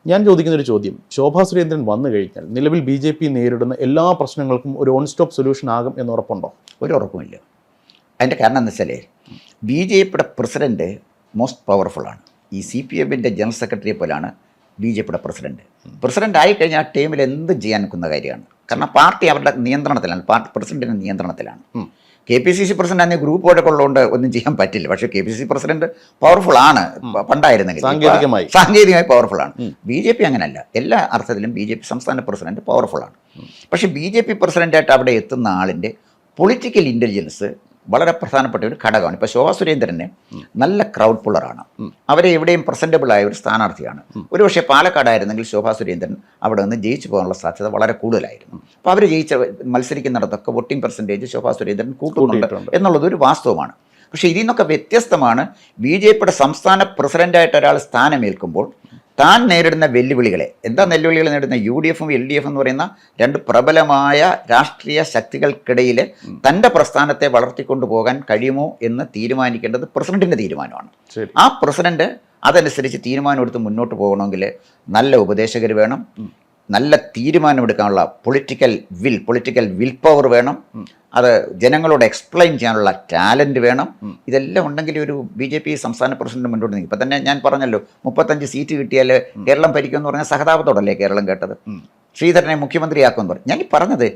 ഞാൻ ചോദിക്കുന്നൊരു ചോദ്യം, ശോഭാ സുരേന്ദ്രൻ വന്നു കഴിഞ്ഞാൽ നിലവിൽ BJP നേരിടുന്ന എല്ലാ പ്രശ്നങ്ങൾക്കും ഒരു ഓൺ സ്റ്റോപ്പ് സൊല്യൂഷൻ ആകും എന്ന് ഉറപ്പുണ്ടോ? ഒരു ഉറപ്പുമില്ല. അതിൻ്റെ കാരണം എന്ന് വെച്ചാൽ BJPയുടെ പ്രസിഡൻറ്റ് മോസ്റ്റ് പവർഫുള്ളാണ്. ഈ CPMൻ്റെ ജനറൽ സെക്രട്ടറിയെ പോലാണ് BJPയുടെ പ്രസിഡന്റ് ആയിക്കഴിഞ്ഞാൽ ആ ടീമിൽ എന്ത് ചെയ്യാൻ നിൽക്കുന്ന കാര്യമാണ്. കാരണം പാർട്ടി അവരുടെ നിയന്ത്രണത്തിലാണ്, പാർട്ടി പ്രസിഡന്റിൻ്റെ നിയന്ത്രണത്തിലാണ്. KPCC പ്രസിഡന്റ് ആണെങ്കിൽ ഗ്രൂപ്പ് വഴക്കം ഉള്ളതുകൊണ്ട് ഒന്നും ചെയ്യാൻ പറ്റില്ല. പക്ഷേ KPCC പ്രസിഡന്റ് പവർഫുൾ ആണ് പണ്ടായിരുന്നെങ്കിൽ, സാങ്കേതികമായി പവർഫുൾ ആണ്. BJP അങ്ങനെയല്ല. എല്ലാ അർത്ഥത്തിലും BJP സംസ്ഥാന പ്രസിഡന്റ് പവർഫുൾ ആണ്. പക്ഷേ BJP പ്രസിഡന്റായിട്ട് അവിടെ എത്തുന്ന ആളിൻ്റെ പൊളിറ്റിക്കൽ ഇൻ്റലിജൻസ് വളരെ പ്രധാനപ്പെട്ട ഒരു ഘടകമാണ്. ഇപ്പോൾ ശോഭാ സുരേന്ദ്രന് നല്ല ക്രൗഡ് പുള്ളറാണ്. അവരെ എവിടെയും പ്രസൻറ്റബിളായ ഒരു സ്ഥാനാർത്ഥിയാണ്. ഒരുപക്ഷെ പാലക്കാടായിരുന്നെങ്കിൽ ശോഭാ സുരേന്ദ്രൻ അവിടെ നിന്ന് ജയിച്ചു പോകാനുള്ള സാധ്യത വളരെ കൂടുതലായിരുന്നു. അപ്പോൾ അവർ മത്സരിക്കുന്നിടത്തൊക്കെ വോട്ടിംഗ് പെർസെൻറ്റേജ് ശോഭാ സുരേന്ദ്രൻ കൂട്ടുന്നുണ്ട് എന്നുള്ളത് ഒരു വാസ്തവമാണ്. പക്ഷേ ഇതിൽ നിന്നൊക്കെ വ്യത്യസ്തമാണ് BJPയുടെ സംസ്ഥാന പ്രസിഡൻ്റായിട്ട് ഒരാൾ സ്ഥാനമേൽക്കുമ്പോൾ താൻ നേരിടുന്ന വെല്ലുവിളികളെ. എന്താ വെല്ലുവിളികൾ നേരിടുന്ന? UDFും LDF എന്ന് പറയുന്ന രണ്ട് പ്രബലമായ രാഷ്ട്രീയ ശക്തികൾക്കിടയിൽ തൻ്റെ പ്രസ്ഥാനത്തെ വളർത്തിക്കൊണ്ടു പോകാൻ കഴിയുമോ എന്ന് തീരുമാനിക്കേണ്ടത് പ്രസിഡന്റിൻ്റെ തീരുമാനമാണ്. ആ പ്രസിഡന്റ് അതനുസരിച്ച് തീരുമാനമെടുത്ത് മുന്നോട്ട് പോകണമെങ്കിൽ നല്ല ഉപദേശകർ വേണം, നല്ല തീരുമാനമെടുക്കാനുള്ള പൊളിറ്റിക്കൽ വിൽ പവർ വേണം, അത് ജനങ്ങളോട് എക്സ്പ്ലെയിൻ ചെയ്യാനുള്ള ടാലൻറ്റ് വേണം. ഇതെല്ലാം ഉണ്ടെങ്കിൽ ഒരു BJP സംസ്ഥാന പ്രസിഡന്റ് മുന്നോട്ട് നീങ്ങും. ഇപ്പം തന്നെ ഞാൻ പറഞ്ഞല്ലോ, 35 സീറ്റ് കിട്ടിയാൽ കേരളം ഭരിക്കുമെന്ന് പറഞ്ഞാൽ സഹതാപത്തോടല്ലേ കേരളം കേട്ടത്. ശ്രീധരനെ മുഖ്യമന്ത്രിയാക്കുമെന്ന് പറഞ്ഞു. ഞാൻ ഈ പറഞ്ഞത്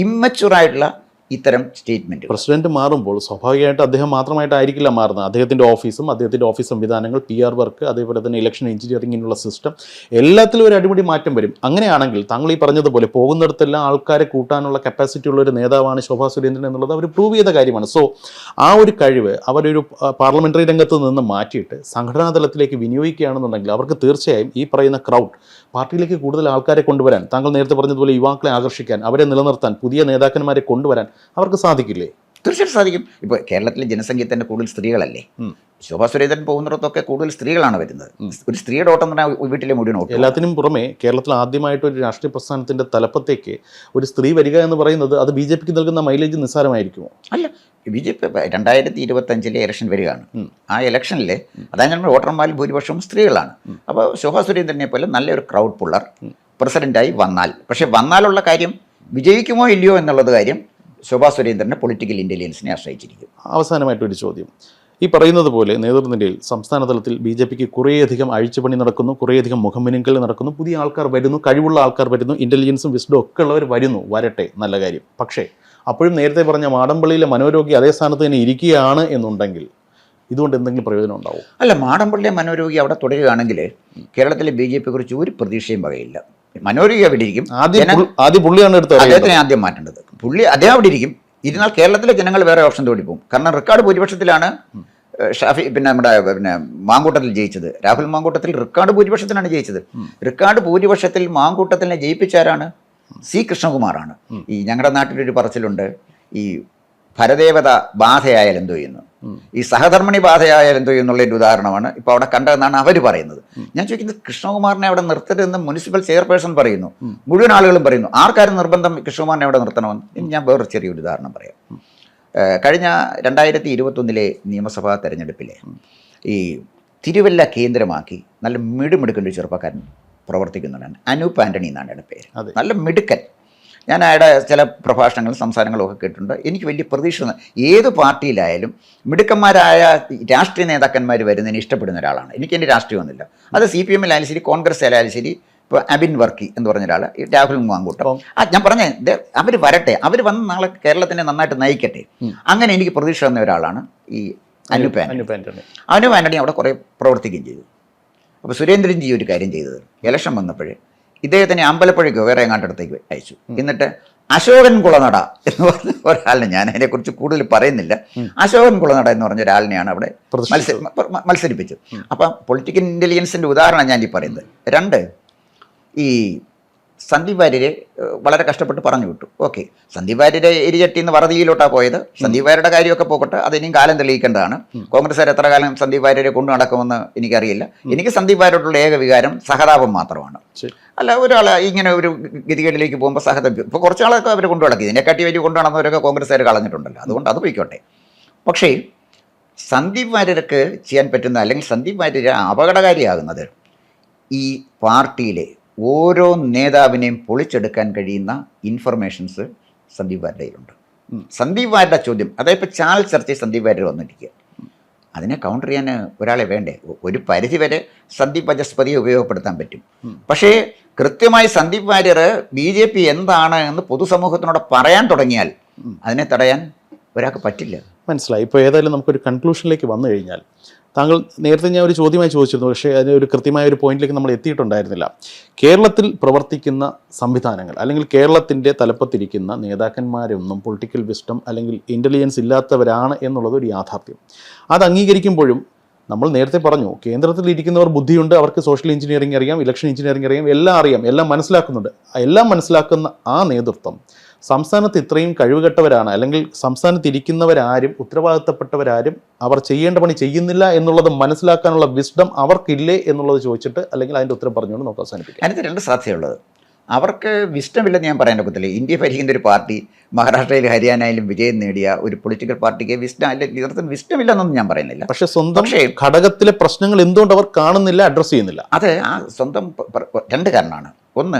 ഇമ്മച്ചുറായിട്ടുള്ള ഇത്തരം സ്റ്റേറ്റ്മെൻറ്റ്. പ്രസിഡന്റ് മാറുമ്പോൾ സ്വാഭാവികമായിട്ട് അദ്ദേഹം മാത്രമായിട്ടായിരിക്കില്ല മാറുന്നത്. അദ്ദേഹത്തിൻ്റെ ഓഫീസും അദ്ദേഹത്തിൻ്റെ ഓഫീസ് സംവിധാനങ്ങൾ, PR വർക്ക്, അതേപോലെ തന്നെ ഇലക്ഷൻ എഞ്ചിനീയറിങ്ങിനുള്ള സിസ്റ്റം, എല്ലാത്തിലും ഒരു അടിമുടി മാറ്റം വരും. അങ്ങനെയാണെങ്കിൽ താങ്കൾ ഈ പറഞ്ഞതുപോലെ പോകുന്നിടത്തെല്ലാം ആൾക്കാരെ കൂട്ടാനുള്ള കപ്പാസിറ്റി ഉള്ള ഒരു നേതാവാണ് ശോഭാ സുരേന്ദ്രൻ എന്നുള്ളത് അവർ പ്രൂവ് ചെയ്ത കാര്യമാണ്. സോ ആ ഒരു കഴിവ് അവരൊരു പാർലമെൻ്ററി രംഗത്ത് നിന്ന് മാറ്റിയിട്ട് സംഘടനാ തലത്തിലേക്ക് വിനിയോഗിക്കുകയാണെന്നുണ്ടെങ്കിൽ അവർക്ക് തീർച്ചയായും ഈ പറയുന്ന ക്രൗഡ് പാർട്ടിയിലേക്ക് കൂടുതൽ ആൾക്കാരെ കൊണ്ടുവരാൻ, താങ്കൾ നേരത്തെ പറഞ്ഞതുപോലെ യുവാക്കളെ ആകർഷിക്കാൻ, അവരെ നിലനിർത്താൻ, പുതിയ നേതാക്കന്മാരെ കൊണ്ടുവരാൻ അവർക്ക് സാധിക്കില്ലേ? തീർച്ചയായിട്ടും സാധിക്കും. ഇപ്പോൾ കേരളത്തിലെ ജനസംഖ്യ തന്നെ കൂടുതൽ സ്ത്രീകളല്ലേ. ശോഭാ സുരേന്ദ്രൻ പോകുന്നിടത്തൊക്കെ കൂടുതൽ സ്ത്രീകളാണ് വരുന്നത്. ഒരു സ്ത്രീയുടെ ഓട്ടം തന്നെ വീട്ടിലെ മുഴുവൻ ഓട്ടം. എല്ലാത്തിനും പുറമെ കേരളത്തിൽ ആദ്യമായിട്ട് ഒരു രാഷ്ട്രീയ പ്രസ്ഥാനത്തിൻ്റെ തലപ്പത്തേക്ക് ഒരു സ്ത്രീ വരിക എന്ന് പറയുന്നത് അത് BJPക്ക് നൽകുന്ന മൈലേജ് നിസ്സാരമായിരിക്കുമോ? അല്ല, BJP 2025 ഇലക്ഷൻ വരികയാണ്. ആ ഇലക്ഷനിൽ അതായത് നമ്മൾ വോട്ടർമാരിൽ ഭൂരിപക്ഷവും സ്ത്രീകളാണ്. അപ്പോൾ ശോഭാ സുരേന്ദ്രനെ പോലെ നല്ലൊരു ക്രൗഡ് പുള്ളർ പ്രസിഡന്റായി വന്നാൽ, പക്ഷേ വന്നാലുള്ള കാര്യം വിജയിക്കുമോ ഇല്ലയോ എന്നുള്ളത് കാര്യം ശോഭാ സുരേന്ദ്രൻ്റെ പൊളിറ്റിക്കൽ ഇൻ്റലിജൻസിനെ ആശ്രയിച്ചിരിക്കും. അവസാനമായിട്ടൊരു ചോദ്യം. ഈ പറയുന്നത് പോലെ നേതൃനിരയിൽ സംസ്ഥാന തലത്തിൽ BJPക്ക് കുറേയധികം അഴിച്ചുപണി നടക്കുന്നു, കുറേയധികം മുഖംമിനുക്കൽ നടക്കുന്നു, പുതിയ ആൾക്കാർ വരുന്നു, കഴിവുള്ള ആൾക്കാർ വരുന്നു, ഇൻ്റലിജൻസും വിസ്ഡും ഒക്കെ ഉള്ളവർ വരുന്നു, വരട്ടെ, നല്ല കാര്യം. പക്ഷേ അപ്പോഴും നേരത്തെ പറഞ്ഞ മാടമ്പള്ളിയിലെ മനോരോഗി അതേ സ്ഥാനത്ത് തന്നെ ഇരിക്കുകയാണ് എന്നുണ്ടെങ്കിൽ ഇതുകൊണ്ട് എന്തെങ്കിലും പ്രയോജനം ഉണ്ടാവും? അല്ല, മാടമ്പള്ളിയിലെ മനോരോഗി അവിടെ തുടരുകയാണെങ്കിൽ കേരളത്തിലെ BJPയെ കുറിച്ച് ഒരു പ്രതീക്ഷയും വകയില്ല. മനോരോഗി അവിടെ ഇരിക്കും. ആദ്യം പുള്ളിയാണ് എടുത്തത്, അദ്ദേഹത്തിനെ ആദ്യം മാറ്റേണ്ടത്. അദ്ദേഹം അവിടെ ഇരിക്കും. ഇരുന്നാൽ കേരളത്തിലെ ജനങ്ങൾ വേറെ ഓപ്ഷൻ തേടി പോകും. കാരണം റെക്കോർഡ് ഭൂരിപക്ഷത്തിലാണ് നമ്മുടെ മാങ്കൂട്ടത്തിൽ ജയിച്ചത്. രാഹുൽ മാങ്കൂട്ടത്തിൽ റെക്കോർഡ് ഭൂരിപക്ഷത്തിലാണ് ജയിച്ചത്. റെക്കോർഡ് ഭൂരിപക്ഷത്തിൽ മാങ്കൂട്ടത്തിനെ ജയിപ്പിച്ചാരാണ്? C. കൃഷ്ണകുമാറാണ്. ഈ ഞങ്ങളുടെ നാട്ടിലൊരു പറച്ചിലുണ്ട്, ഈ പരദേവത ബാധയായാൽ എന്തോ ചെയ്യുന്നു. ഈ സഹധർമ്മിണി ബാധയായാലും എന്തോ എന്നുള്ളൊരു ഉദാഹരണമാണ് ഇപ്പോൾ അവിടെ കണ്ടതെന്നാണ് അവർ പറയുന്നത്. ഞാൻ ചോദിക്കുന്നത് കൃഷ്ണകുമാറിനെ അവിടെ നിർത്തരുതെന്ന് മുനിസിപ്പൽ ചെയർപേഴ്സൺ പറയുന്നു, മുഴുവൻ ആളുകളും പറയുന്നു. ആർക്കാരും നിർബന്ധം കൃഷ്ണകുമാറിനെ അവിടെ നിർത്തണമെന്ന്? ഇനി ഞാൻ വേറൊരു ചെറിയൊരു ഉദാഹരണം പറയാം. കഴിഞ്ഞ 2021 നിയമസഭാ തെരഞ്ഞെടുപ്പിലെ ഈ തിരുവല്ല കേന്ദ്രമാക്കി നല്ല മിടുമിടുക്കുന്ന ഒരു ചെറുപ്പക്കാരൻ പ്രവർത്തിക്കുന്നുണ്ടാണ്. അനൂപ് ആൻ്റണി എന്നാണ് അയാളുടെ പേര്. നല്ല മിടുക്കൻ. ഞാൻ അയാളുടെ ചില പ്രഭാഷണങ്ങളും സംസാരങ്ങളും ഒക്കെ കേട്ടിട്ടുണ്ട്. എനിക്ക് വലിയ പ്രതീക്ഷ, ഏത് പാർട്ടിയിലായാലും മിടുക്കന്മാരായ രാഷ്ട്രീയ നേതാക്കന്മാർ വരുന്നതിന് ഇഷ്ടപ്പെടുന്ന ഒരാളാണ്. എനിക്ക് എൻ്റെ രാഷ്ട്രീയമൊന്നുമില്ല. അത് CPM-ലായാലും ശരി, കോൺഗ്രസ്സിലായാലും ശരി, ഇപ്പോൾ അബിൻ വർക്കി എന്ന് പറഞ്ഞ ഒരാൾ, രാഹുൽ മാങ്കൂട്ടം, ഞാൻ പറഞ്ഞ അവർ വരട്ടെ, അവർ വന്ന് നാളെ കേരളത്തിനെ നന്നായിട്ട് നയിക്കട്ടെ. അങ്ങനെ എനിക്ക് പ്രതീക്ഷ തന്ന ഒരാളാണ് ഈ അനൂപ് ആൻ്റണി. അനൂപ് ആൻ്റണി അവിടെ കുറേ പ്രവർത്തിക്കുകയും ചെയ്തു. അപ്പോൾ സുരേന്ദ്രൻജി ഒരു കാര്യം ചെയ്തത്, ഇലക്ഷൻ വന്നപ്പോഴേ ഇദ്ദേഹത്തിനെ അമ്പലപ്പുഴയ്ക്കോ വേറെ എങ്ങാണ്ടടുത്തേക്ക് അയച്ചു. എന്നിട്ട് അശോകൻ കുളനട എന്ന് പറഞ്ഞ ഒരാളിനെ, ഞാൻ അതിനെക്കുറിച്ച് കൂടുതൽ പറയുന്നില്ല, അശോകൻ കുളനട എന്ന് പറഞ്ഞ ഒരാളിനെയാണ് അവിടെ മത്സരിപ്പിച്ചത്. അപ്പം പൊളിറ്റിക്കൽ ഇൻ്റലിജൻസിൻ്റെ ഉദാഹരണം ഞാൻ ഈ പറയുന്നത്. 2, ഈ സന്ദീപ് വാര്യരെ വളരെ കഷ്ടപ്പെട്ട് പറഞ്ഞു വിട്ടു. ഓക്കെ, സന്ദീപ് വാര്യരെ എരിചട്ടി എന്ന് വറതിയിലോട്ടാണ് പോയത്. സന്ദീപ് വാര്യരുടെ കാര്യമൊക്കെ പോകട്ടെ, അതിനും കാലം തെളിയിക്കേണ്ടതാണ്. കോൺഗ്രസ്സുകാർ എത്ര കാലം സന്ദീപ് വാര്യരെ കൊണ്ടു നടക്കുമെന്ന് എനിക്കറിയില്ല. എനിക്ക് സന്ദീപ് വാര്യരോടുള്ള ഏക വികാരം സഹതാപം മാത്രമാണ്. അല്ല, ഒരാൾ ഇങ്ങനെ ഒരു ഗതികേടിലേക്ക് പോകുമ്പോൾ സഹതാപം, ഇപ്പോൾ കുറച്ചാളൊക്കെ അവർ കൊണ്ടു നടക്കി, ഇതിനെക്കാട്ടി വലിയ കൊണ്ടു നടന്നവരൊക്കെ കോൺഗ്രസ്സുകാർ കളഞ്ഞിട്ടുണ്ടല്ലോ. അതുകൊണ്ട് അത് പോയിക്കോട്ടെ. പക്ഷേ സന്ദീപ് വാര്യർക്ക് ചെയ്യാൻ പറ്റുന്ന, അല്ലെങ്കിൽ സന്ദീപ് വാര്യർ അപകടകാരിയാകുന്നത് ഈ പാർട്ടിയിലെ ഓരോ നേതാവിനെയും പൊളിച്ചെടുക്കാൻ കഴിയുന്ന ഇൻഫർമേഷൻസ് സന്ദീപ് വാര്യരുണ്ട്. സന്ദീപ് വാര്യരുടെ ചോദ്യം, അതായത് ഇപ്പോൾ ചാനൽ ചർച്ചയിൽ സന്ദീപ് വാര്യർ വന്നിരിക്കുക, അതിനെ കൗണ്ടർ ചെയ്യാൻ ഒരാളെ വേണ്ടേ? ഒരു പരിധിവരെ സന്ദീപ് വചസ്പതിയെ ഉപയോഗപ്പെടുത്താൻ പറ്റും. പക്ഷേ കൃത്യമായി സന്ദീപ് വാര്യർ BJP എന്താണ് എന്ന് പൊതുസമൂഹത്തിനോട് പറയാൻ തുടങ്ങിയാൽ അതിനെ തടയാൻ ഒരാൾക്ക് പറ്റില്ല. മനസ്സിലായി. ഇപ്പോൾ ഏതായാലും നമുക്കൊരു കൺക്ലൂഷനിലേക്ക് വന്നു കഴിഞ്ഞാൽ, താങ്കൾ നേരത്തെ ഞാൻ ഒരു ചോദ്യമായി ചോദിച്ചിരുന്നു, പക്ഷേ അതിന് ഒരു കൃത്യമായ ഒരു പോയിന്റിലേക്ക് നമ്മൾ എത്തിയിട്ടുണ്ടായിരുന്നില്ല. കേരളത്തിൽ പ്രവർത്തിക്കുന്ന സംവിധാനങ്ങൾ, അല്ലെങ്കിൽ കേരളത്തിൻ്റെ തലപ്പത്തിരിക്കുന്ന നേതാക്കന്മാരൊന്നും പൊളിറ്റിക്കൽ വിസ്ഡം അല്ലെങ്കിൽ ഇൻ്റലിജൻസ് ഇല്ലാത്തവരാണ് എന്നുള്ളത് ഒരു യാഥാർത്ഥ്യം. അത് അംഗീകരിക്കുമ്പോഴും നമ്മൾ നേരത്തെ പറഞ്ഞു, കേന്ദ്രത്തിൽ ഇരിക്കുന്നവർ ബുദ്ധിയുണ്ട്, അവർക്ക് സോഷ്യൽ എഞ്ചിനീയറിംഗ് അറിയാം, ഇലക്ഷൻ എഞ്ചിനീയറിംഗ് അറിയാം, എല്ലാം അറിയാം, എല്ലാം മനസ്സിലാക്കുന്നുണ്ട്. എല്ലാം മനസ്സിലാക്കുന്ന ആ നേതൃത്വം സംസ്ഥാനത്ത് ഇത്രയും കഴിവുകെട്ടവരാണ്, അല്ലെങ്കിൽ സംസ്ഥാനത്ത് ഇരിക്കുന്നവരാരും ഉത്തരവാദിത്തപ്പെട്ടവരാരും അവർ ചെയ്യേണ്ട പണി ചെയ്യുന്നില്ല എന്നുള്ളത് മനസ്സിലാക്കാനുള്ള വിസ്ഡം അവർക്കില്ലേ എന്നുള്ളത് ചോദിച്ചിട്ട്, അല്ലെങ്കിൽ അതിൻ്റെ ഉത്തരം പറഞ്ഞുകൊണ്ട് നമുക്ക് അവസാനിപ്പിക്കാം. അതിന് 2 സാധ്യതയുള്ളത്. അവർക്ക് വിസ്റ്റമില്ലെന്ന് ഞാൻ പറയാൻ ഒക്കത്തില്ല. ഇന്ത്യ ഭരിക്കുന്ന ഒരു പാർട്ടി മഹാരാഷ്ട്രയിലും ഹരിയാനയിലും വിജയം നേടിയ ഒരു പൊളിറ്റിക്കൽ പാർട്ടിക്ക് വിസ്റ്റമില്ലെന്നൊന്നും ഞാൻ പറയുന്നില്ല. പക്ഷേ സ്വന്തം ഘടകത്തിലെ പ്രശ്നങ്ങൾ എന്തുകൊണ്ട് അവർ കാണുന്നില്ല, അഡ്രസ്സ് ചെയ്യുന്നില്ല? അത് ആ സ്വന്തം 2 കാരണമാണ്. ഒന്ന്,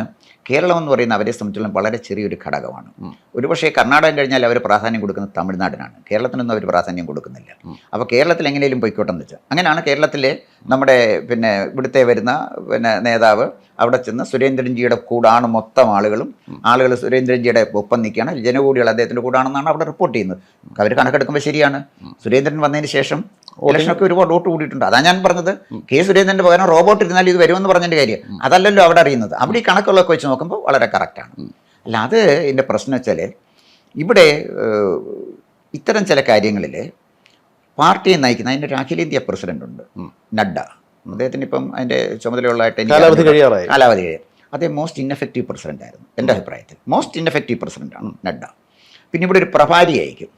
കേരളം എന്ന് പറയുന്ന അവരെ സംബന്ധിച്ചിടത്തോളം വളരെ ചെറിയൊരു ഘടകമാണ്. ഒരുപക്ഷേ കർണാടകം കഴിഞ്ഞാൽ അവർ പ്രാധാന്യം കൊടുക്കുന്നത് തമിഴ്നാടിനാണ്. കേരളത്തിനൊന്നും അവർ പ്രാധാന്യം കൊടുക്കുന്നില്ല. അപ്പോൾ കേരളത്തിൽ എങ്ങനെയും പോയിക്കോട്ടെന്ന് വെച്ചാൽ അങ്ങനെയാണ്. കേരളത്തിലെ നമ്മുടെ ഇവിടുത്തെ വരുന്ന നേതാവ് അവിടെ ചെന്ന് സുരേന്ദ്രൻജിയുടെ കൂടാണ് മൊത്തം ആളുകൾ സുരേന്ദ്രൻജിയുടെ ഒപ്പം നിൽക്കുകയാണ്, ജനകൂടികൾ അദ്ദേഹത്തിൻ്റെ കൂടാണെന്നാണ് അവിടെ റിപ്പോർട്ട് ചെയ്യുന്നത്. അവർ കണക്കെടുക്കുമ്പോൾ ശരിയാണ്. സുരേന്ദ്രൻ വന്നതിന് ശേഷം ഇലക്ഷനൊക്കെ ഒരുപാട് വോട്ട് കൂടിയിട്ടുണ്ട്. അതാണ് ഞാൻ പറഞ്ഞത്, കെ സുരേന്ദ്രൻ്റെ പകരം റോബോട്ട് ഇരുന്നാൽ ഇത് വരുമെന്ന് പറഞ്ഞതിൻ്റെ കാര്യം അതല്ലല്ലോ അവിടെ അറിയുന്നത്. അവിടെ ഈ കണക്കുകളൊക്കെ വെച്ച് നോക്കുമ്പോൾ വളരെ കറക്റ്റാണ്. അല്ല, അത് എൻ്റെ പ്രശ്നം വെച്ചാൽ ഇവിടെ ഇത്തരം ചില കാര്യങ്ങളിൽ പാർട്ടിയെ നയിക്കുന്ന അതിൻ്റെ ഒരു അഖിലേന്ത്യാ പ്രസിഡൻ്റുണ്ട്, നഡ്ഡ. അദ്ദേഹത്തിന് ഇപ്പം അതിൻ്റെ ചുമതലയുള്ളതായിട്ട് കാലാവധി കഴിയും. അദ്ദേഹം മോസ്റ്റ് ഇൻഎഫക്റ്റീവ് പ്രസിഡൻ്റ് ആയിരുന്നു എൻ്റെ അഭിപ്രായത്തിൽ. മോസ്റ്റ് ഇൻഎഫക്റ്റീവ് പ്രസിഡൻ്റാണ് നഡ്ഡ. പിന്നെ ഇവിടെ ഒരു പ്രഭാരി ആയിരിക്കും,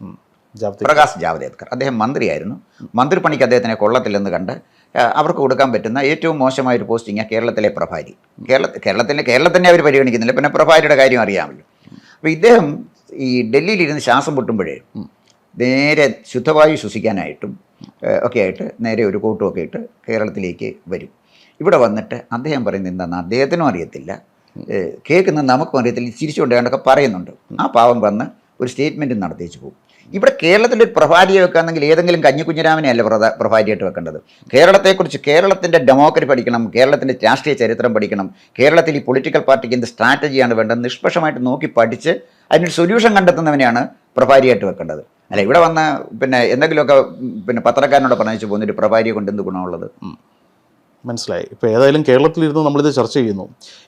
പ്രകാശ് ജാവ്ദേക്കർ. അദ്ദേഹം മന്ത്രിയായിരുന്നു. മന്ത്രിപ്പണിക്ക് അദ്ദേഹത്തിനെ കൊള്ളത്തില്ലെന്ന് കണ്ട് അവർക്ക് കൊടുക്കാൻ പറ്റുന്ന ഏറ്റവും മോശമായൊരു പോസ്റ്റിങ്ങാണ് കേരളത്തിലെ പ്രഭാരി. കേരളത്തിനെ അവർ പരിഗണിക്കുന്നില്ല, പിന്നെ പ്രഭാരിയുടെ കാര്യം അറിയാമല്ലോ. അപ്പോൾ ഇദ്ദേഹം ഈ ഡൽഹിയിലിരുന്ന് ശ്വാസം പൊട്ടുമ്പോഴേ നേരെ ശുദ്ധവായു ശ്വസിക്കാനായിട്ടും ഒക്കെ ആയിട്ട് നേരെ ഒരു കോട്ടുമൊക്കെ ഇട്ട് കേരളത്തിലേക്ക് വരും. ഇവിടെ വന്നിട്ട് അദ്ദേഹം പറയുന്നത് എന്താണെന്ന് അദ്ദേഹത്തിനും അറിയത്തില്ല, കേൾക്കുന്നത് നമുക്കും അറിയത്തില്ല, ചിരിച്ചുകൊണ്ട് കണ്ടൊക്കെ പറയുന്നുണ്ട്. ആ പാവം വന്ന് ഒരു സ്റ്റേറ്റ്മെൻറ്റ് നടത്തിച്ചു പോകും. ഇവിടെ കേരളത്തിലൊരു പ്രഭാരിയെ വെക്കുകയാണെങ്കിൽ ഏതെങ്കിലും കഞ്ഞിക്കുഞ്ഞിരാമനെ അല്ല പ്രഭാരിയായിട്ട് വെക്കേണ്ടത്. കേരളത്തെക്കുറിച്ച്, കേരളത്തിൻ്റെ ഡെമോക്രസി പഠിക്കണം, കേരളത്തിൻ്റെ രാഷ്ട്രീയ ചരിത്രം പഠിക്കണം, കേരളത്തിൽ ഈ പൊളിറ്റിക്കൽ പാർട്ടിക്ക് എന്ത് സ്ട്രാറ്റജിയാണ് വേണ്ടത് നിഷ്പക്ഷമായിട്ട് നോക്കി പഠിച്ച് അതിനൊരു സൊല്യൂഷൻ കണ്ടെത്തുന്നവനെയാണ് പ്രഭാരിയായിട്ട് വെക്കേണ്ടത്. അല്ല, ഇവിടെ വന്ന് എന്തെങ്കിലുമൊക്കെ പത്രക്കാരനോട് പറഞ്ഞു പോകുന്നൊരു പ്രഭാരിയെ കൊണ്ട് എന്ത് ഗുണമുള്ളത്? മനസ്സിലായി. ഇപ്പോൾ ഏതായാലും കേരളത്തിലിരുന്ന് നമ്മളിത് ചർച്ച ചെയ്യുന്നു.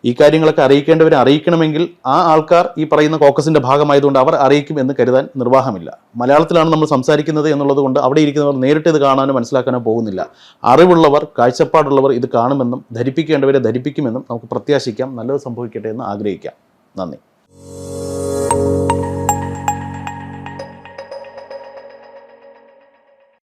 ഈ കാര്യങ്ങളൊക്കെ അറിയിക്കേണ്ടവരെ അറിയിക്കണമെങ്കിൽ ആ ആൾക്കാർ ഈ പറയുന്ന കോക്കസിൻ്റെ ഭാഗമായതുകൊണ്ട് അവർ അറിയിക്കും എന്ന് കരുതാൻ നിർവാഹമില്ല. മലയാളത്തിലാണ് നമ്മൾ സംസാരിക്കുന്നത് എന്നുള്ളത് കൊണ്ട് അവിടെ ഇരിക്കുന്നവർ നേരിട്ട് ഇത് കാണാനോ മനസ്സിലാക്കാനോ പോകുന്നില്ല. അറിവുള്ളവർ, കാഴ്ചപ്പാടുള്ളവർ ഇത് കാണുമെന്നും ധരിപ്പിക്കേണ്ടവരെ ധരിപ്പിക്കുമെന്നും നമുക്ക് പ്രത്യാശിക്കാം. നല്ലത് സംഭവിക്കട്ടെ എന്ന് ആഗ്രഹിക്കാം. നന്ദി.